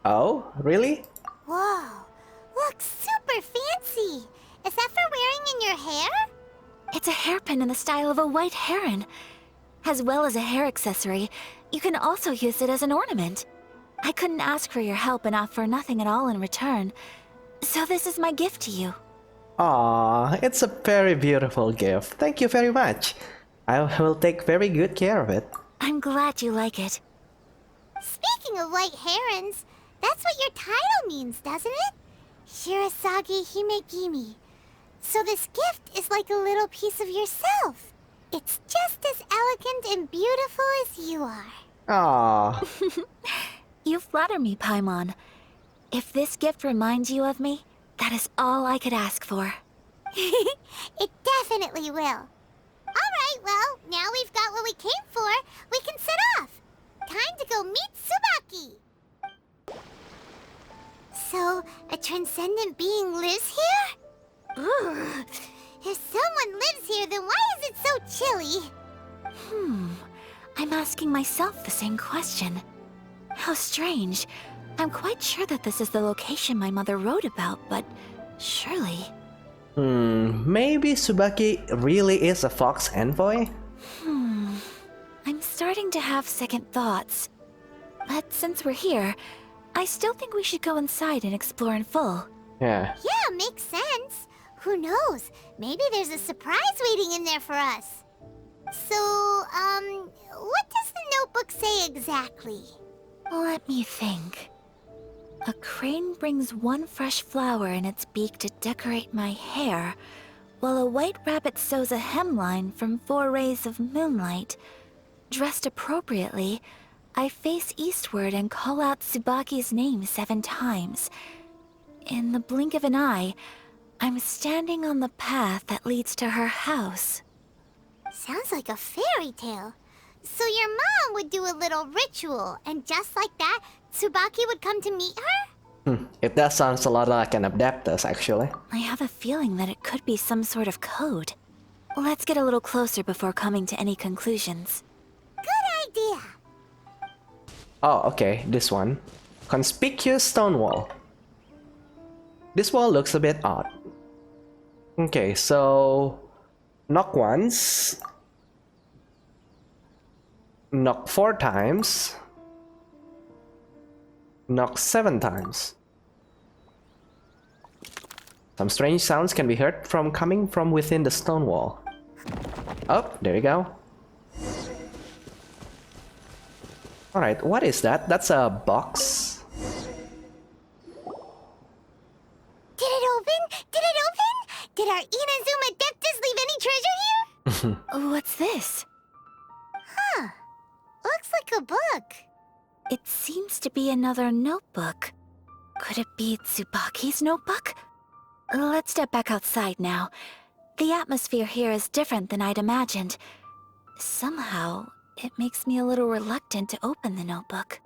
Oh, really? Whoa, looks super fancy. Is that for wearing in your hair? It's a hairpin in the style of a White Heron. As well as a hair accessory, You can also use it as an ornament. I couldn't ask for your help and offer nothing at all in return, so this is my gift to you. Aww, it's a very beautiful gift. Thank you very much. I will take very good care of it. I'm glad you like it. Speaking of white herons, that's what your title means, doesn't it? Shirasagi Himegimi. So this gift is like a little piece of yourself. It's just as elegant and beautiful as you are. Aww. You flatter me, Paimon. If this gift reminds you of me, that is all I could ask for. It definitely will. Alright, well, now we've got what we came for. We can set off. Time to go meet Tsubaki. So, a transcendent being lives here? Ugh. If someone lives here, then why is it so chilly? I'm asking myself the same question. How strange. I'm quite sure that this is the location my mother wrote about, but surely... Maybe Tsubaki really is a fox envoy? I'm starting to have second thoughts. But since we're here, I still think we should go inside and explore in full. Yeah. Yeah, makes sense. Who knows? Maybe there's a surprise waiting in there for us. So, what does the notebook say exactly? Let me think. A crane brings one fresh flower in its beak to decorate my hair, while a white rabbit sews a hemline from 4 rays of moonlight. Dressed appropriately, I face eastward and call out Tsubaki's name 7 times. In the blink of an eye, I'm standing on the path that leads to her house. Sounds like a fairy tale. So your mom would do a little ritual, and just like that, Tsubaki would come to meet her? It does sound a lot like an Adeptus, actually. I have a feeling that it could be some sort of code. Let's get a little closer before coming to any conclusions. Good idea. Oh, okay, this one. Conspicuous stone wall. This wall looks a bit odd. Okay, so... knock once. Knock 4 times. Knock 7 times. Some strange sounds can be heard from coming from within the stone wall. Oh, there you go. Alright, what is that? That's a box. Did it open? Did it open? Did our Inazuma Adeptus leave any treasure here? What's this? Huh. Looks like a book. It seems to be another notebook. Could it be Tsubaki's notebook? Let's step back outside now. The atmosphere here is different than I'd imagined. Somehow, it makes me a little reluctant to open the notebook.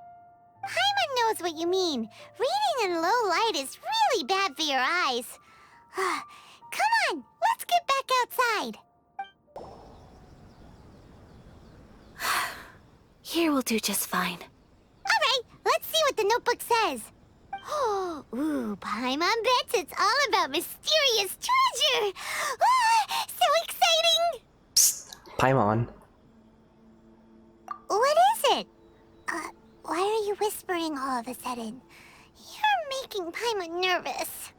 Paimon knows what you mean. Reading in low light is really bad for your eyes. Come on, let's get back outside. Here will do just fine. Alright, let's see what the notebook says. Ooh, Paimon bets it's all about mysterious treasure. So exciting! Psst, Paimon. What is it? Why are you whispering all of a sudden? You're making Paimon nervous.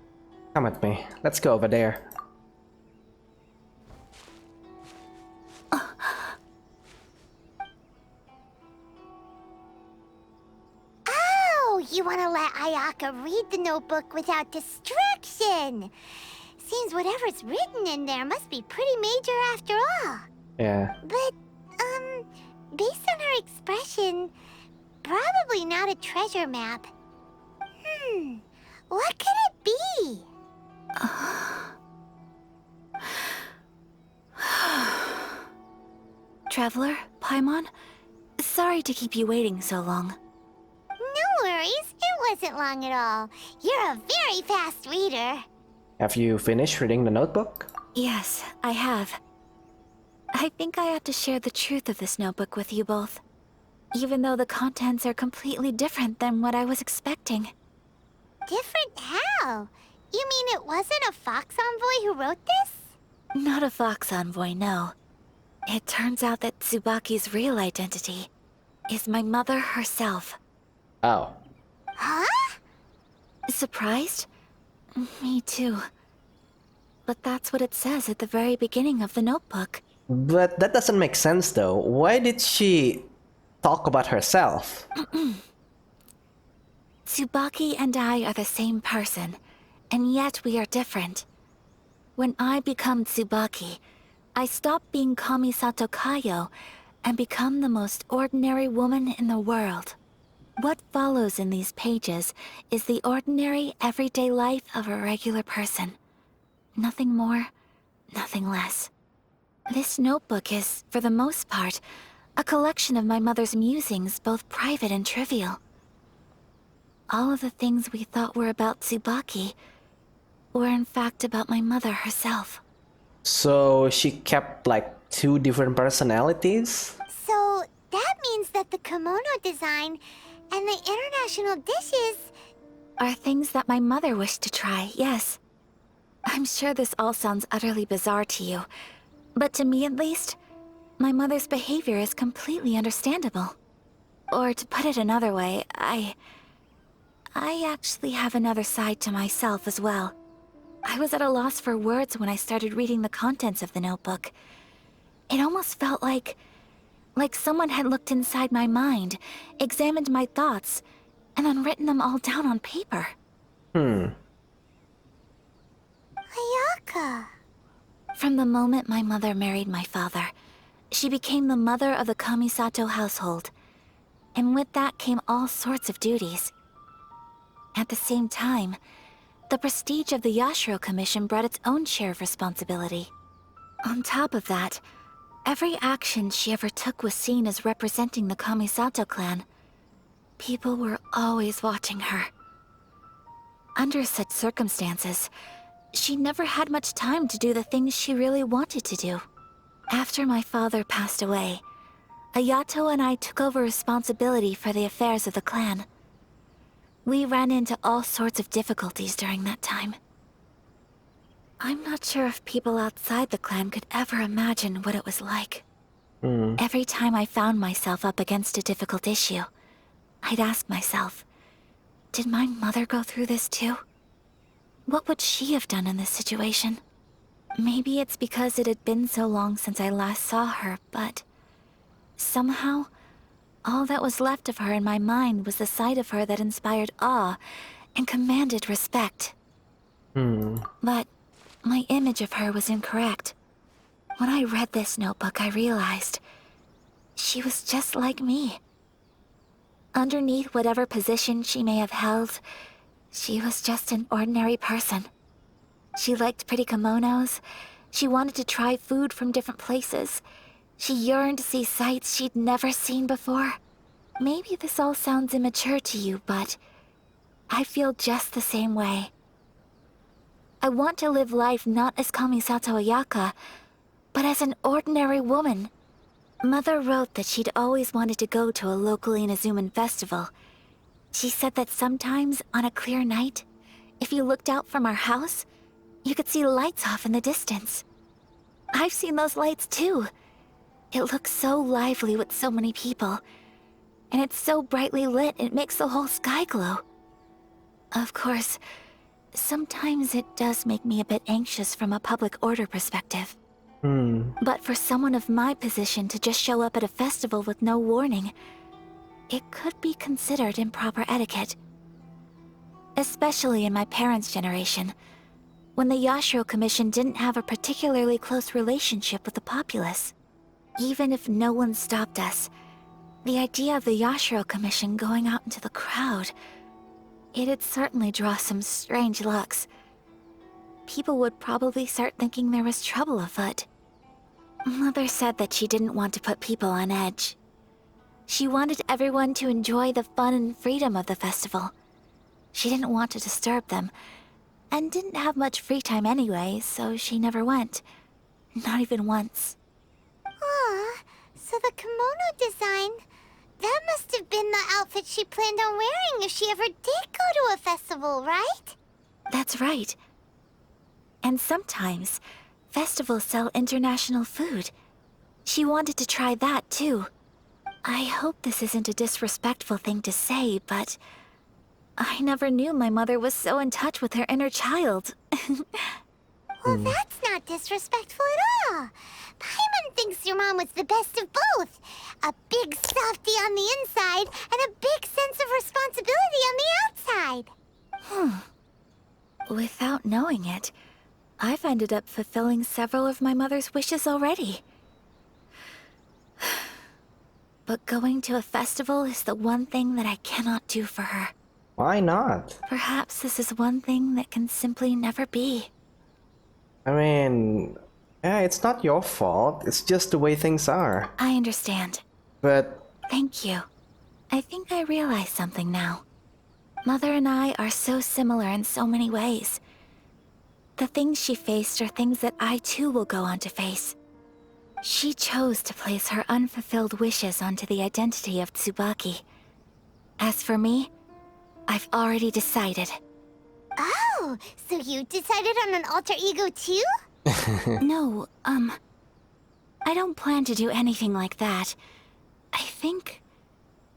Come with me. Let's go over there. Oh, you want to let Ayaka read the notebook without distraction. Seems whatever's written in there must be pretty major after all. Yeah. But, based on her expression, probably not a treasure map. What could it be? Traveler, Paimon, sorry to keep you waiting so long. No worries, it wasn't long at all. You're a very fast reader. Have you finished reading the notebook? Yes, I have. I think I ought to share the truth of this notebook with you both, even though the contents are completely different than what I was expecting. Different how? You mean it wasn't a Fox Envoy who wrote this? Not a Fox Envoy, no. It turns out that Tsubaki's real identity is my mother herself. Oh. Huh? Surprised? Me too. But that's what it says at the very beginning of the notebook. But that doesn't make sense though. Why did she talk about herself? Tsubaki and I are the same person, and yet we are different. When I become Tsubaki, I stop being Kamisato Kayo and become the most ordinary woman in the world. What follows in these pages is the ordinary, everyday life of a regular person. Nothing more, nothing less. This notebook is, for the most part, a collection of my mother's musings, both private and trivial. All of the things we thought were about Tsubaki were in fact about my mother herself. So she kept like two different personalities? So that means that the kimono design and the international dishes... Are things that my mother wished to try, yes. I'm sure this all sounds utterly bizarre to you, but to me at least, my mother's behavior is completely understandable. Or to put it another way, I actually have another side to myself as well. I was at a loss for words when I started reading the contents of the notebook. It almost felt like someone had looked inside my mind, examined my thoughts, and then written them all down on paper. Ayaka. From the moment my mother married my father, she became the mother of the Kamisato household. And with that came all sorts of duties. At the same time, the prestige of the Yashiro Commission brought its own share of responsibility. On top of that, every action she ever took was seen as representing the Kamisato clan. People were always watching her. Under such circumstances, she never had much time to do the things she really wanted to do. After my father passed away, Ayato and I took over responsibility for the affairs of the clan. We ran into all sorts of difficulties during that time. I'm not sure if people outside the clan could ever imagine what it was like. Every time I found myself up against a difficult issue, I'd ask myself, did my mother go through this too? What would she have done in this situation? Maybe it's because it had been so long since I last saw her, but somehow, all that was left of her in my mind was the side of her that inspired awe and commanded respect. But my image of her was incorrect. When I read this notebook, I realized she was just like me. Underneath whatever position she may have held, she was just an ordinary person. She liked pretty kimonos. She wanted to try food from different places. She yearned to see sights she'd never seen before. Maybe this all sounds immature to you, but I feel just the same way. I want to live life not as Kamisato Ayaka, but as an ordinary woman. Mother wrote that she'd always wanted to go to a local Inazuman festival. She said that sometimes, on a clear night, if you looked out from our house, you could see lights off in the distance. I've seen those lights too. It looks so lively with so many people. And it's so brightly lit, it makes the whole sky glow. Of course, sometimes it does make me a bit anxious from a public order perspective. But for someone of my position to just show up at a festival with no warning, it could be considered improper etiquette. Especially in my parents' generation, when the Yashiro Commission didn't have a particularly close relationship with the populace. Even if no one stopped us, the idea of the Yashiro Commission going out into the crowd, it'd certainly draw some strange looks. People would probably start thinking there was trouble afoot. Mother said that she didn't want to put people on edge. She wanted everyone to enjoy the fun and freedom of the festival. She didn't want to disturb them, and didn't have much free time anyway, so she never went. Not even once. Aw, so the kimono design... That must have been the outfit she planned on wearing if she ever did go to a festival, right? That's right. And sometimes, festivals sell international food. She wanted to try that too. I hope this isn't a disrespectful thing to say, but I never knew my mother was so in touch with her inner child. Well, that's not disrespectful at all. Paimon thinks your mom was the best of both. A big softie on the inside and a big sense of responsibility on the outside. Without knowing it, I've ended up fulfilling several of my mother's wishes already. But going to a festival is the one thing that I cannot do for her. Why not? Perhaps this is one thing that can simply never be. I mean, yeah, it's not your fault. It's just the way things are. I understand. But Thank you. I think I realize something now. Mother and I are so similar in so many ways. The things she faced are things that I too will go on to face. She chose to place her unfulfilled wishes onto the identity of Tsubaki. As for me, I've already decided. Oh, so you decided on an alter ego too? No, I don't plan to do anything like that. I think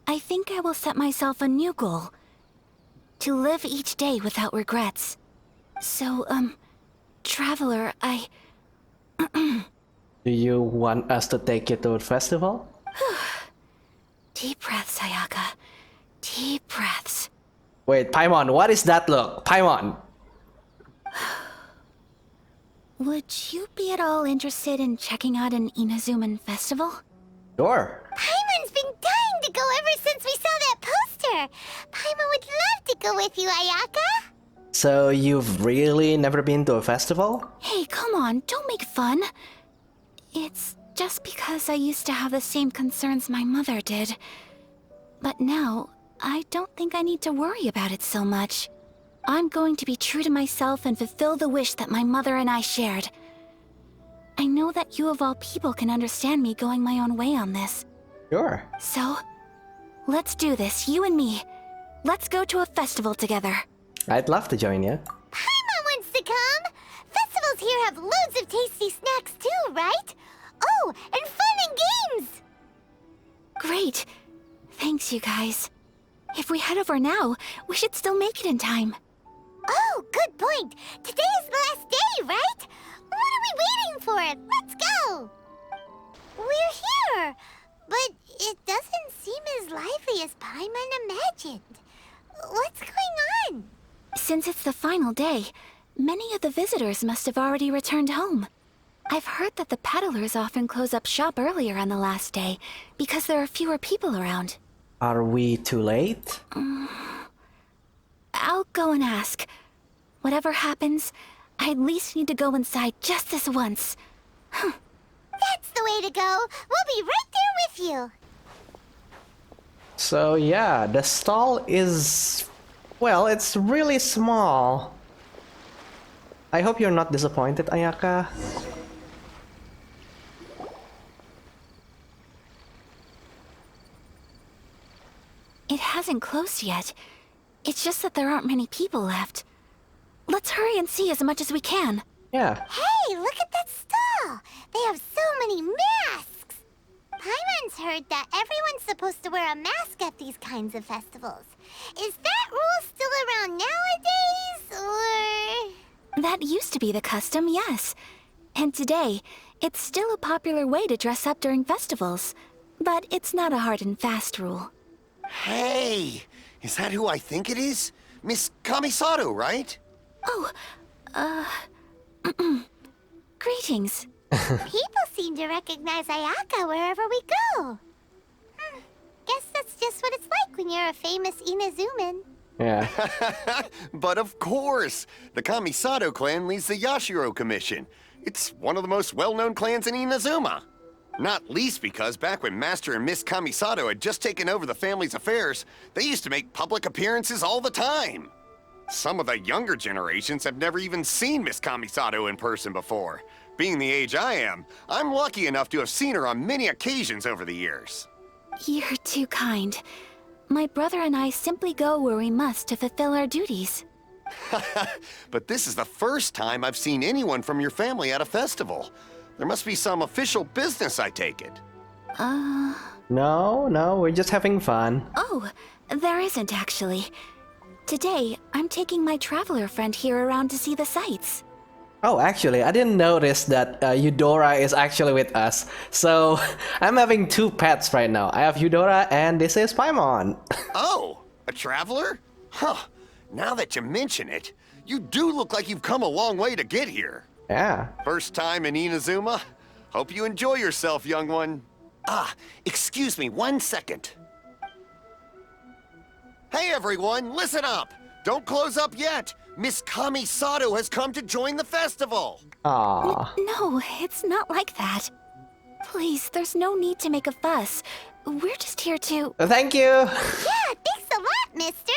I will set myself a new goal. To live each day without regrets. So, Traveler, do you want us to take you to a festival? Deep breaths, Ayaka. Deep breaths. Wait, Paimon, what is that look? Paimon! Would you be at all interested in checking out an Inazuman festival? Sure. Paimon's been dying to go ever since we saw that poster. Paimon would love to go with you, Ayaka. So you've really never been to a festival? Hey, come on, don't make fun. It's just because I used to have the same concerns my mother did. But now, I don't think I need to worry about it so much. I'm going to be true to myself and fulfill the wish that my mother and I shared. I know that you of all people can understand me going my own way on this. Sure. So, let's do this, you and me. Let's go to a festival together. I'd love to join you. Paimon wants to come. Festivals here have loads of tasty snacks too, right? Oh, and fun and games. Great. Thanks, you guys. If we head over now, we should still make it in time. Oh, good point. Today is the last day, right? What are we waiting for? Let's go. We're here, but it doesn't seem as lively as Paimon imagined. What's going on? Since it's the final day, many of the visitors must have already returned home. I've heard that the peddlers often close up shop earlier on the last day because there are fewer people around. Are we too late? I'll go and ask. Whatever happens, I at least need to go inside just this once. That's the way to go. We'll be right there with you. So yeah, the stall is... well, it's really small. I hope you're not disappointed, Ayaka. It hasn't closed yet. It's just that there aren't many people left. Let's hurry and see as much as we can. Yeah. Hey, look at that stall. They have so many masks. Paimon's heard that everyone's supposed to wear a mask at these kinds of festivals. Is that rule still around nowadays, or...? That used to be the custom, yes. And today, it's still a popular way to dress up during festivals. But it's not a hard and fast rule. Hey! Is that who I think it is? Miss Kamisato, right? Oh, greetings. People seem to recognize Ayaka wherever we go. Guess that's just what it's like when you're a famous Inazuman. Yeah. But of course! The Kamisato clan leads the Yashiro Commission. It's one of the most well-known clans in Inazuma. Not least because back when Master and Miss Kamisato had just taken over the family's affairs, they used to make public appearances all the time. Some of the younger generations have never even seen Miss Kamisato in person before. Being the age I am, I'm lucky enough to have seen her on many occasions over the years. You're too kind. My brother and I simply go where we must to fulfill our duties. But this is the first time I've seen anyone from your family at a festival. There must be some official business, I take it. No, we're just having fun. Oh, there isn't actually. Today, I'm taking my traveler friend here around to see the sights. Oh, actually, I didn't notice that Eudora is actually with us. So, I'm having two pets right now. I have Eudora and this is Paimon. Oh, a traveler? Huh. Now that you mention it, you do look like you've come a long way to get here. Yeah. First time in Inazuma? Hope you enjoy yourself, young one. Ah, excuse me 1 second. Hey everyone, listen up! Don't close up yet! Miss Kamisato has come to join the festival! Aww. No, it's not like that. Please, there's no need to make a fuss. We're just here to... Thank you! Yeah, thanks a lot, mister.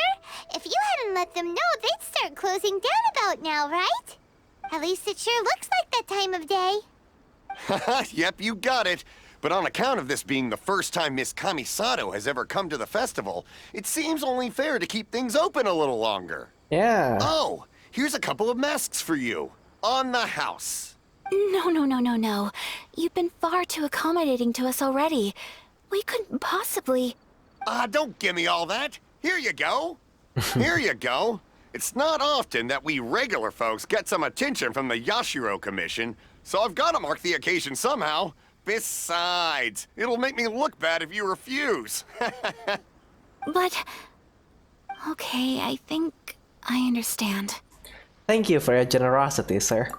If you hadn't let them know, they'd start closing down about now, right? At least it sure looks like that time of day. Haha, yep, you got it. But on account of this being the first time Miss Kamisato has ever come to the festival, it seems only fair to keep things open a little longer. Yeah. Oh, here's a couple of masks for you. On the house. No. You've been far too accommodating to us already. We couldn't possibly... Don't give me all that. Here you go. Here you go. It's not often that we regular folks get some attention from the Yashiro Commission, so I've got to mark the occasion somehow. Besides, it'll make me look bad if you refuse. But... Okay, I think I understand. Thank you for your generosity, sir.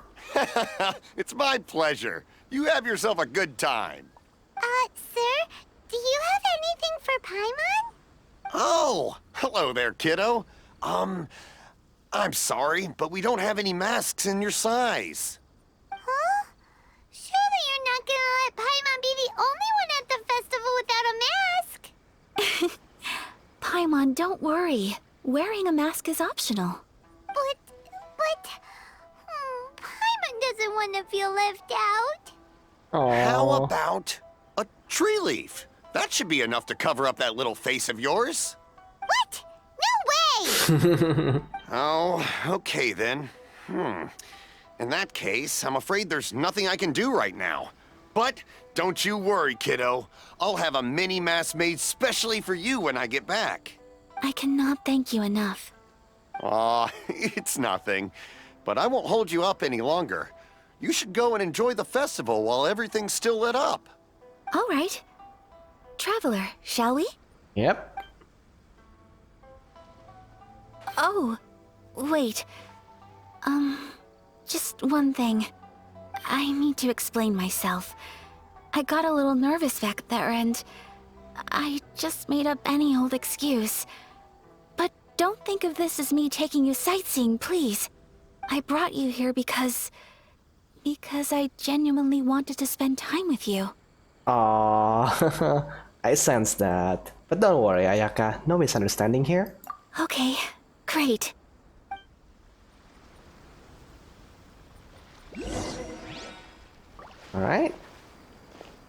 It's my pleasure. You have yourself a good time. Sir, do you have anything for Paimon? Oh, hello there, kiddo. I'm sorry, but we don't have any masks in your size. Huh? Surely you're not gonna let Paimon be the only one at the festival without a mask? Paimon, don't worry. Wearing a mask is optional. But... Paimon doesn't want to feel left out. How Aww. about a tree leaf? That should be enough to cover up that little face of yours. What? No way! Oh, okay then. In that case, I'm afraid there's nothing I can do right now. But don't you worry, kiddo. I'll have a mini mask made specially for you when I get back. I cannot thank you enough. Aw, it's nothing. But I won't hold you up any longer. You should go and enjoy the festival while everything's still lit up. All right. Traveler, shall we? Yep. Oh, wait. Just one thing. I need to explain myself. I got a little nervous back there and I just made up any old excuse. But don't think of this as me taking you sightseeing, please. I brought you here because I genuinely wanted to spend time with you. Aww. I sense that. But don't worry, Ayaka. No misunderstanding here. Okay, great. Alright.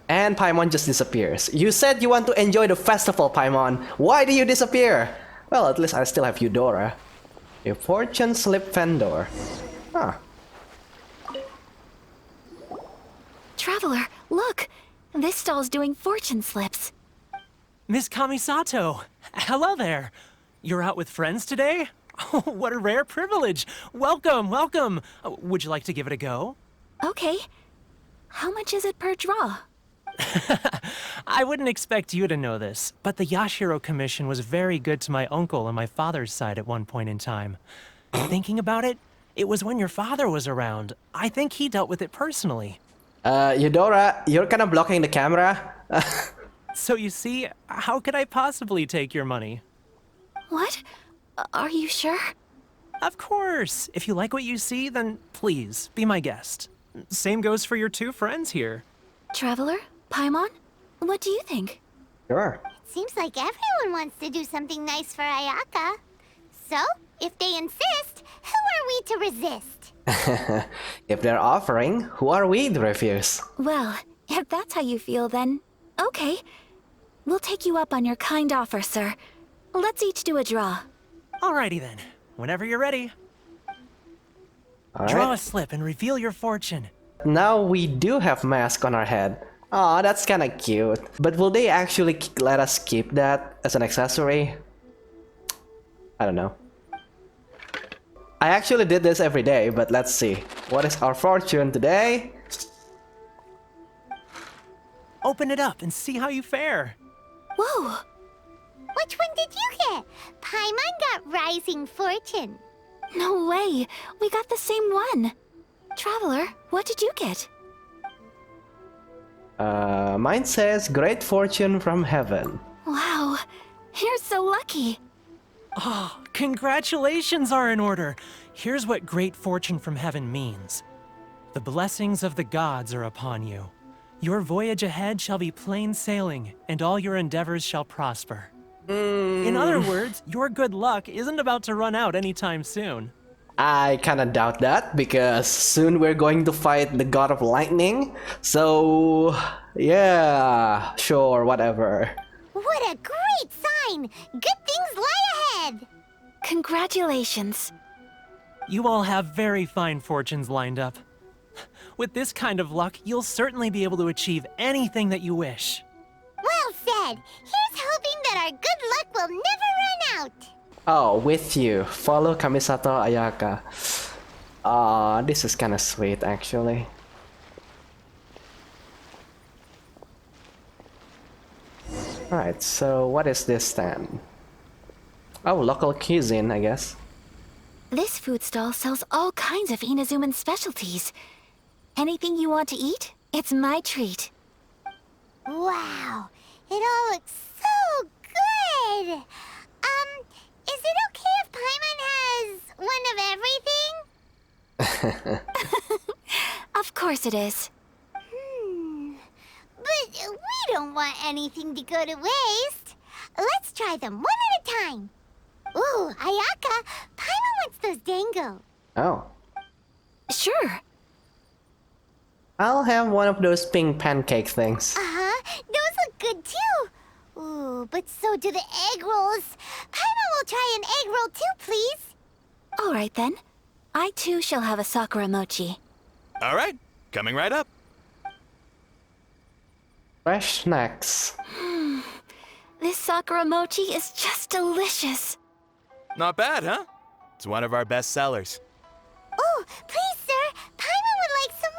And Paimon just disappears. You said you want to enjoy the festival, Paimon. Why do you disappear? Well, at least I still have Eudora. A fortune slip vendor. Huh. Traveler, look! This stall's doing fortune slips. Miss Kamisato! Hello there! You're out with friends today? Oh, what a rare privilege! Welcome, welcome! Would you like to give it a go? Okay. How much is it per draw? I wouldn't expect you to know this, but the Yashiro Commission was very good to my uncle on my father's side at one point in time. Thinking about it, it was when your father was around. I think he dealt with it personally. Eudora, you're kind of blocking the camera. So you see, how could I possibly take your money? What? Are you sure? Of course! If you like what you see, then please, be my guest. Same goes for your two friends here. Traveler? Paimon? What do you think? Sure. Seems like everyone wants to do something nice for Ayaka. So, if they insist, who are we to resist? If they're offering, who are we to refuse? Well, if that's how you feel, then okay. We'll take you up on your kind offer, sir. Let's each do a draw. Alrighty then, whenever you're ready. All Draw a right. slip and reveal your fortune. Now we do have mask on our head. Aw, that's kinda cute. But will they actually let us keep that as an accessory? I don't know. I actually did this every day, but let's see. What is our fortune today? Open it up and see how you fare. Whoa! Which one did you get? Paimon got Rising Fortune. No way! We got the same one! Traveler, what did you get? Mine says Great Fortune from Heaven. Wow, you're so lucky! Oh, congratulations are in order. Here's what great fortune from heaven means. The blessings of the gods are upon you. Your voyage ahead shall be plain sailing, and all your endeavors shall prosper. In other words, your good luck isn't about to run out anytime soon. I kinda doubt that, because soon we're going to fight the God of Lightning. So, yeah, sure, whatever. What a great sign! Good things lie ahead! Congratulations. You all have very fine fortunes lined up. With this kind of luck, you'll certainly be able to achieve anything that you wish. Well said! Here's hoping that our good luck will never run out! Oh, with you. Follow Kamisato Ayaka. This is kinda sweet, actually. Alright, so what is this then? Oh, local cuisine, I guess. This food stall sells all kinds of Inazuman specialties. Anything you want to eat, it's my treat. Wow! It all looks so good! Is it okay if Paimon has one of everything? Of course it is. But we don't want anything to go to waste. Let's try them one at a time. Ooh, Ayaka, Paimon wants those dango. Oh. Sure. I'll have one of those pink pancake things. Uh-huh, those look good too. Ooh, but so do the egg rolls. Paimon will try an egg roll too, please. All right then. I too shall have a Sakura mochi. All right, coming right up. Fresh snacks. This Sakura mochi is just delicious. Not bad, huh? It's one of our best sellers. Oh, please, sir. Paimon would like some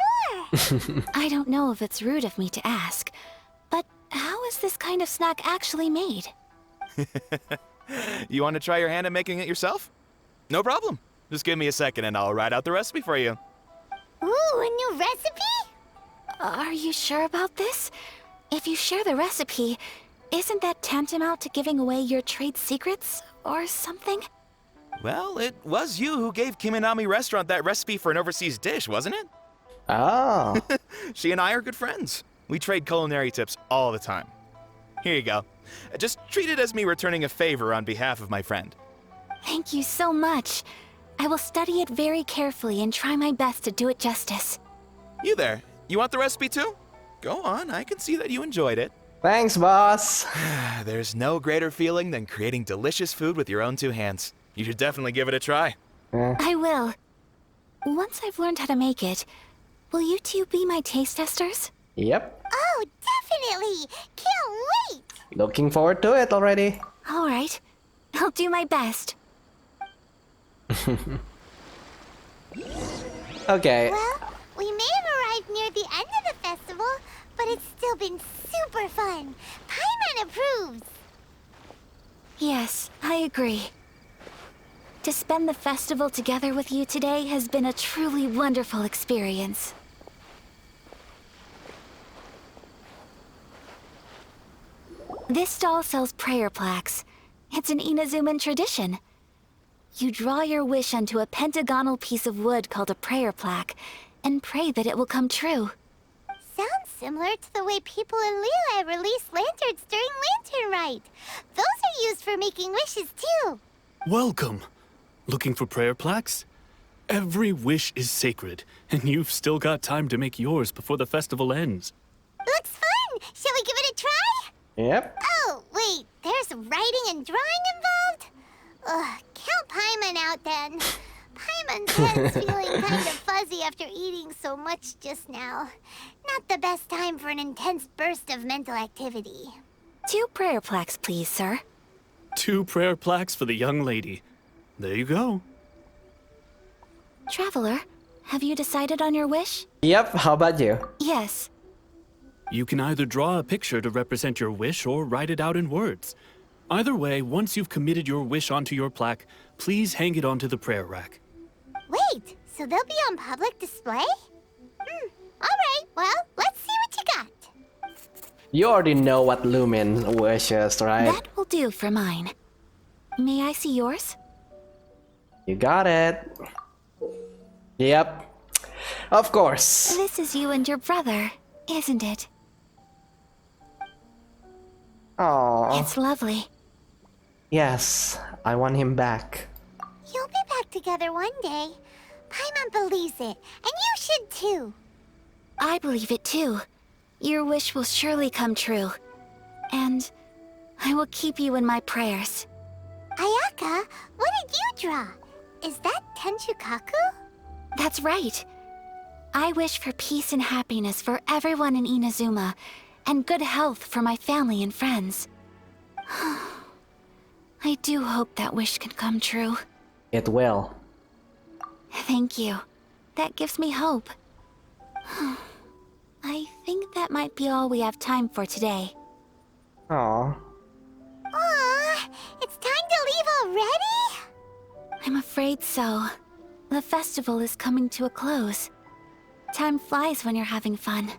more. I don't know if it's rude of me to ask, but how is this kind of snack actually made? You want to try your hand at making it yourself? No problem. Just give me a second and I'll write out the recipe for you. Ooh, a new recipe? Are you sure about this? If you share the recipe, isn't that tantamount to giving away your trade secrets or something? Well, it was you who gave Kiminami Restaurant that recipe for an overseas dish, wasn't it? Oh. She and I are good friends. We trade culinary tips all the time. Here you go. Just treat it as me returning a favor on behalf of my friend. Thank you so much. I will study it very carefully and try my best to do it justice. You there, you want the recipe too? Go on, I can see that you enjoyed it. Thanks, boss. There's no greater feeling than creating delicious food with your own two hands. You should definitely give it a try. I will. Once I've learned how to make it, will you two be my taste testers? Yep. Oh, definitely. Can't wait. Looking forward to it already. All right. I'll do my best. Okay. Well, we may have arrived near the end of the festival, but it's still been super fun. Paimon approves. Yes, I agree. To spend the festival together with you today has been a truly wonderful experience. This stall sells prayer plaques. It's an Inazuman tradition. You draw your wish onto a pentagonal piece of wood called a prayer plaque, and pray that it will come true. Sounds similar to the way people in Liyue release lanterns during Lantern Rite. Those are used for making wishes too. Welcome. Looking for prayer plaques? Every wish is sacred, and you've still got time to make yours before the festival ends. Looks fun. Shall we give it a try? Yep. Oh, wait. There's writing and drawing involved? Ugh, count Paimon out then. Paimon Sun's feeling kind of fuzzy after eating so much just now. Not the best time for an intense burst of mental activity. 2 prayer plaques, please, sir. 2 prayer plaques for the young lady. There you go. Traveler, have you decided on your wish? Yep, how about you? Yes. You can either draw a picture to represent your wish or write it out in words. Either way, once you've committed your wish onto your plaque, please hang it onto the prayer rack. Wait, so they'll be on public display? Alright, well, let's see what you got. You already know what Lumin wishes, right? That will do for mine. May I see yours? You got it. Yep. Of course. This is you and your brother, isn't it? Aww. It's lovely. Yes, I want him back. You'll be back together one day. Paimon believes it, and you should too. I believe it too. Your wish will surely come true. And I will keep you in my prayers. Ayaka, what did you draw? Is that Tenshukaku? That's right. I wish for peace and happiness for everyone in Inazuma, and good health for my family and friends. I do hope that wish can come true. It will. Thank you. That gives me hope. I think that might be all we have time for today. Aww. Aw, it's time to leave already? I'm afraid so. The festival is coming to a close. Time flies when you're having fun.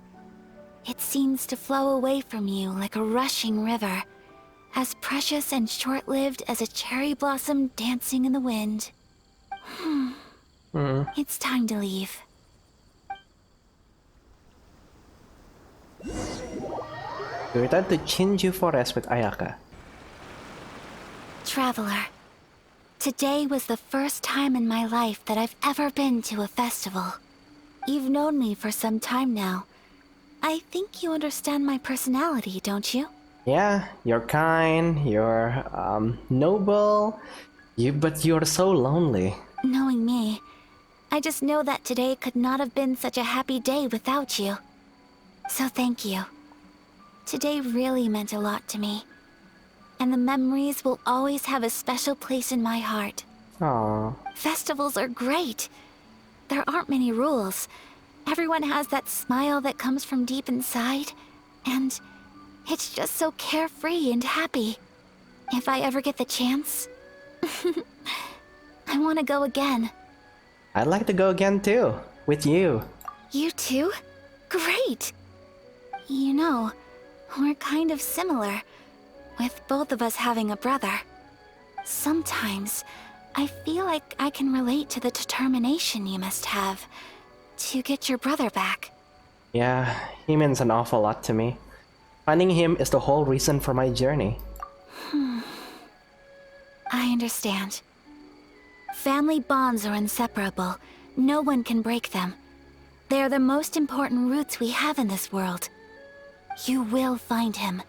It seems to flow away from you like a rushing river, as precious and short-lived as a cherry blossom dancing in the wind. It's time to leave. We return to Chinju Forest with Ayaka. Traveler, today was the first time in my life that I've ever been to a festival. You've known me for some time now. I think you understand my personality, don't you? Yeah, you're kind, you're noble, but you're so lonely. Knowing me, I just know that today could not have been such a happy day without you. So thank you. Today really meant a lot to me. And the memories will always have a special place in my heart. Aww. Festivals are great. There aren't many rules. Everyone has that smile that comes from deep inside. And it's just so carefree and happy. If I ever get the chance, I want to go again. I'd like to go again too, with you. You too? Great! You know, we're kind of similar, with both of us having a brother. Sometimes, I feel like I can relate to the determination you must have to get your brother back. Yeah, he means an awful lot to me. Finding him is the whole reason for my journey. I understand. Family bonds are inseparable. No one can break them. They are the most important roots we have in this world. You will find him.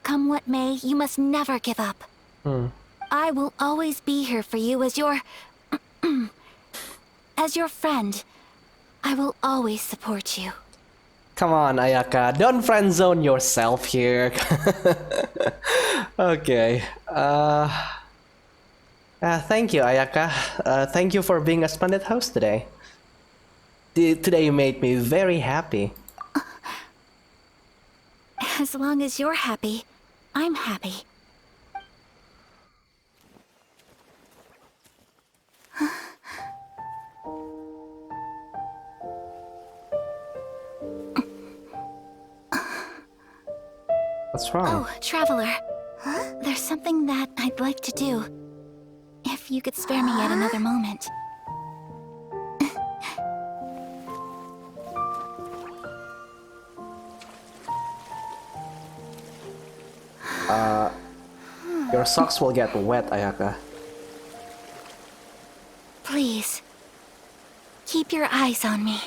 Come what may, you must never give up. I will always be here for you as your... as your friend. I will always support you. Come on, Ayaka, don't friend zone yourself here. Okay. Thank you, Ayaka. Thank you for being a splendid host today. Today you made me very happy. As long as you're happy, I'm happy. What's wrong? Oh, Traveler. There's something that I'd like to do. If you could spare me yet another moment. Your socks will get wet, Ayaka. Please. Keep your eyes on me.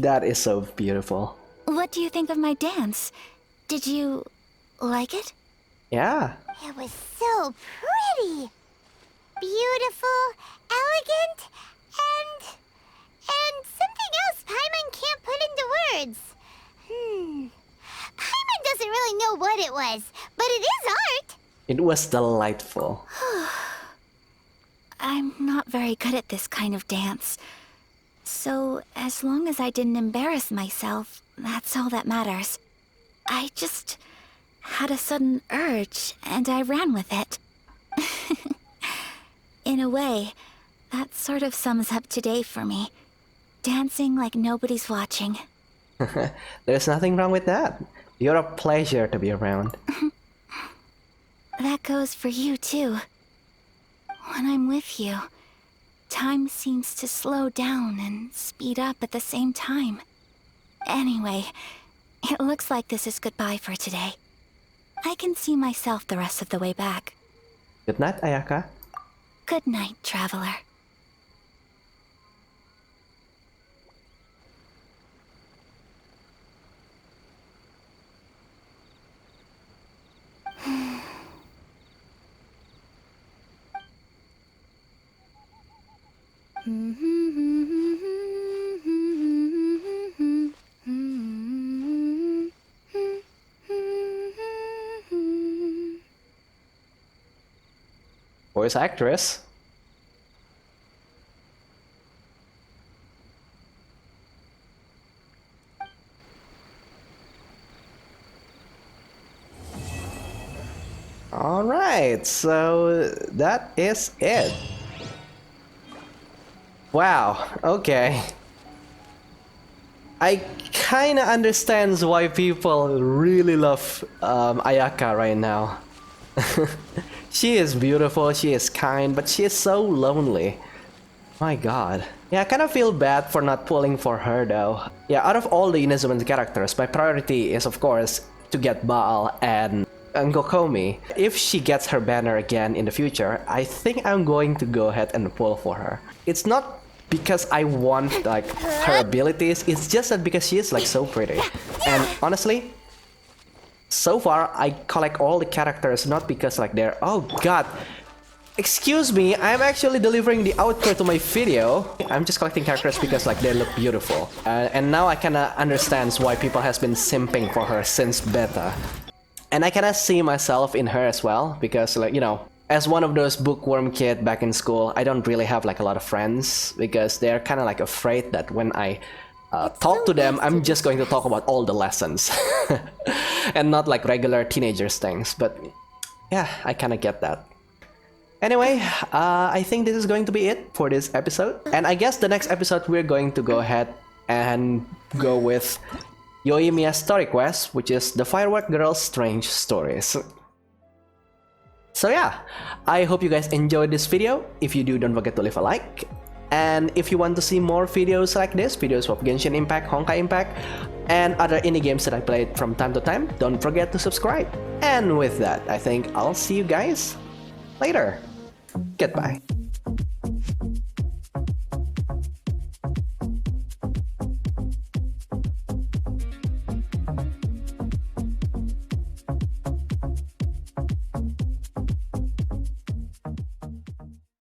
That is so beautiful. What do you think of my dance? Did you like it? Yeah. It was so pretty. Beautiful, elegant, and something else Paimon can't put into words. Paimon doesn't really know what it was, but it is art. It was delightful. I'm not very good at this kind of dance. So, as long as I didn't embarrass myself, that's all that matters. I just had a sudden urge, and I ran with it. In a way, that sort of sums up today for me. Dancing like nobody's watching. There's nothing wrong with that. You're a pleasure to be around. That goes for you, too. When I'm with you, time seems to slow down and speed up at the same time. Anyway, it looks like this is goodbye for today. I can see myself the rest of the way back. Good night, Ayaka. Good night, traveler. Voice actress. Alright, so that is it. Wow, okay. I kinda understands why people really love Ayaka right now. She is beautiful, she is kind, but she is so lonely. My god. Yeah, I kind of feel bad for not pulling for her though. Yeah, out of all the Inazuma's characters, my priority is of course to get Baal and Gokomi. If she gets her banner again in the future, I think I'm going to go ahead and pull for her. It's not because I want like her abilities, it's just that because she is like so pretty. And honestly, so far I collect all the characters not because like they're, oh god, excuse me, I'm actually delivering the outro to my video. I'm just collecting characters because like they look beautiful. And now I kinda understand why people has been simping for her since beta. And I kinda see myself in her as well, because like, you know, as one of those bookworm kid back in school, I don't really have like a lot of friends because they're kinda like afraid that when I talk to them, I'm just going to talk about all the lessons. And not like regular teenagers things, but yeah, I kinda get that. Anyway, I think this is going to be it for this episode. And I guess the next episode we're going to go ahead and go with Yoimiya's story quest, which is the Firework Girl's Strange Stories. So yeah, I hope you guys enjoyed this video. If you do, don't forget to leave a like. And if you want to see more videos like this, videos of Genshin Impact, Honkai Impact, and other indie games that I played from time to time, don't forget to subscribe. And with that, I think I'll see you guys later. Goodbye.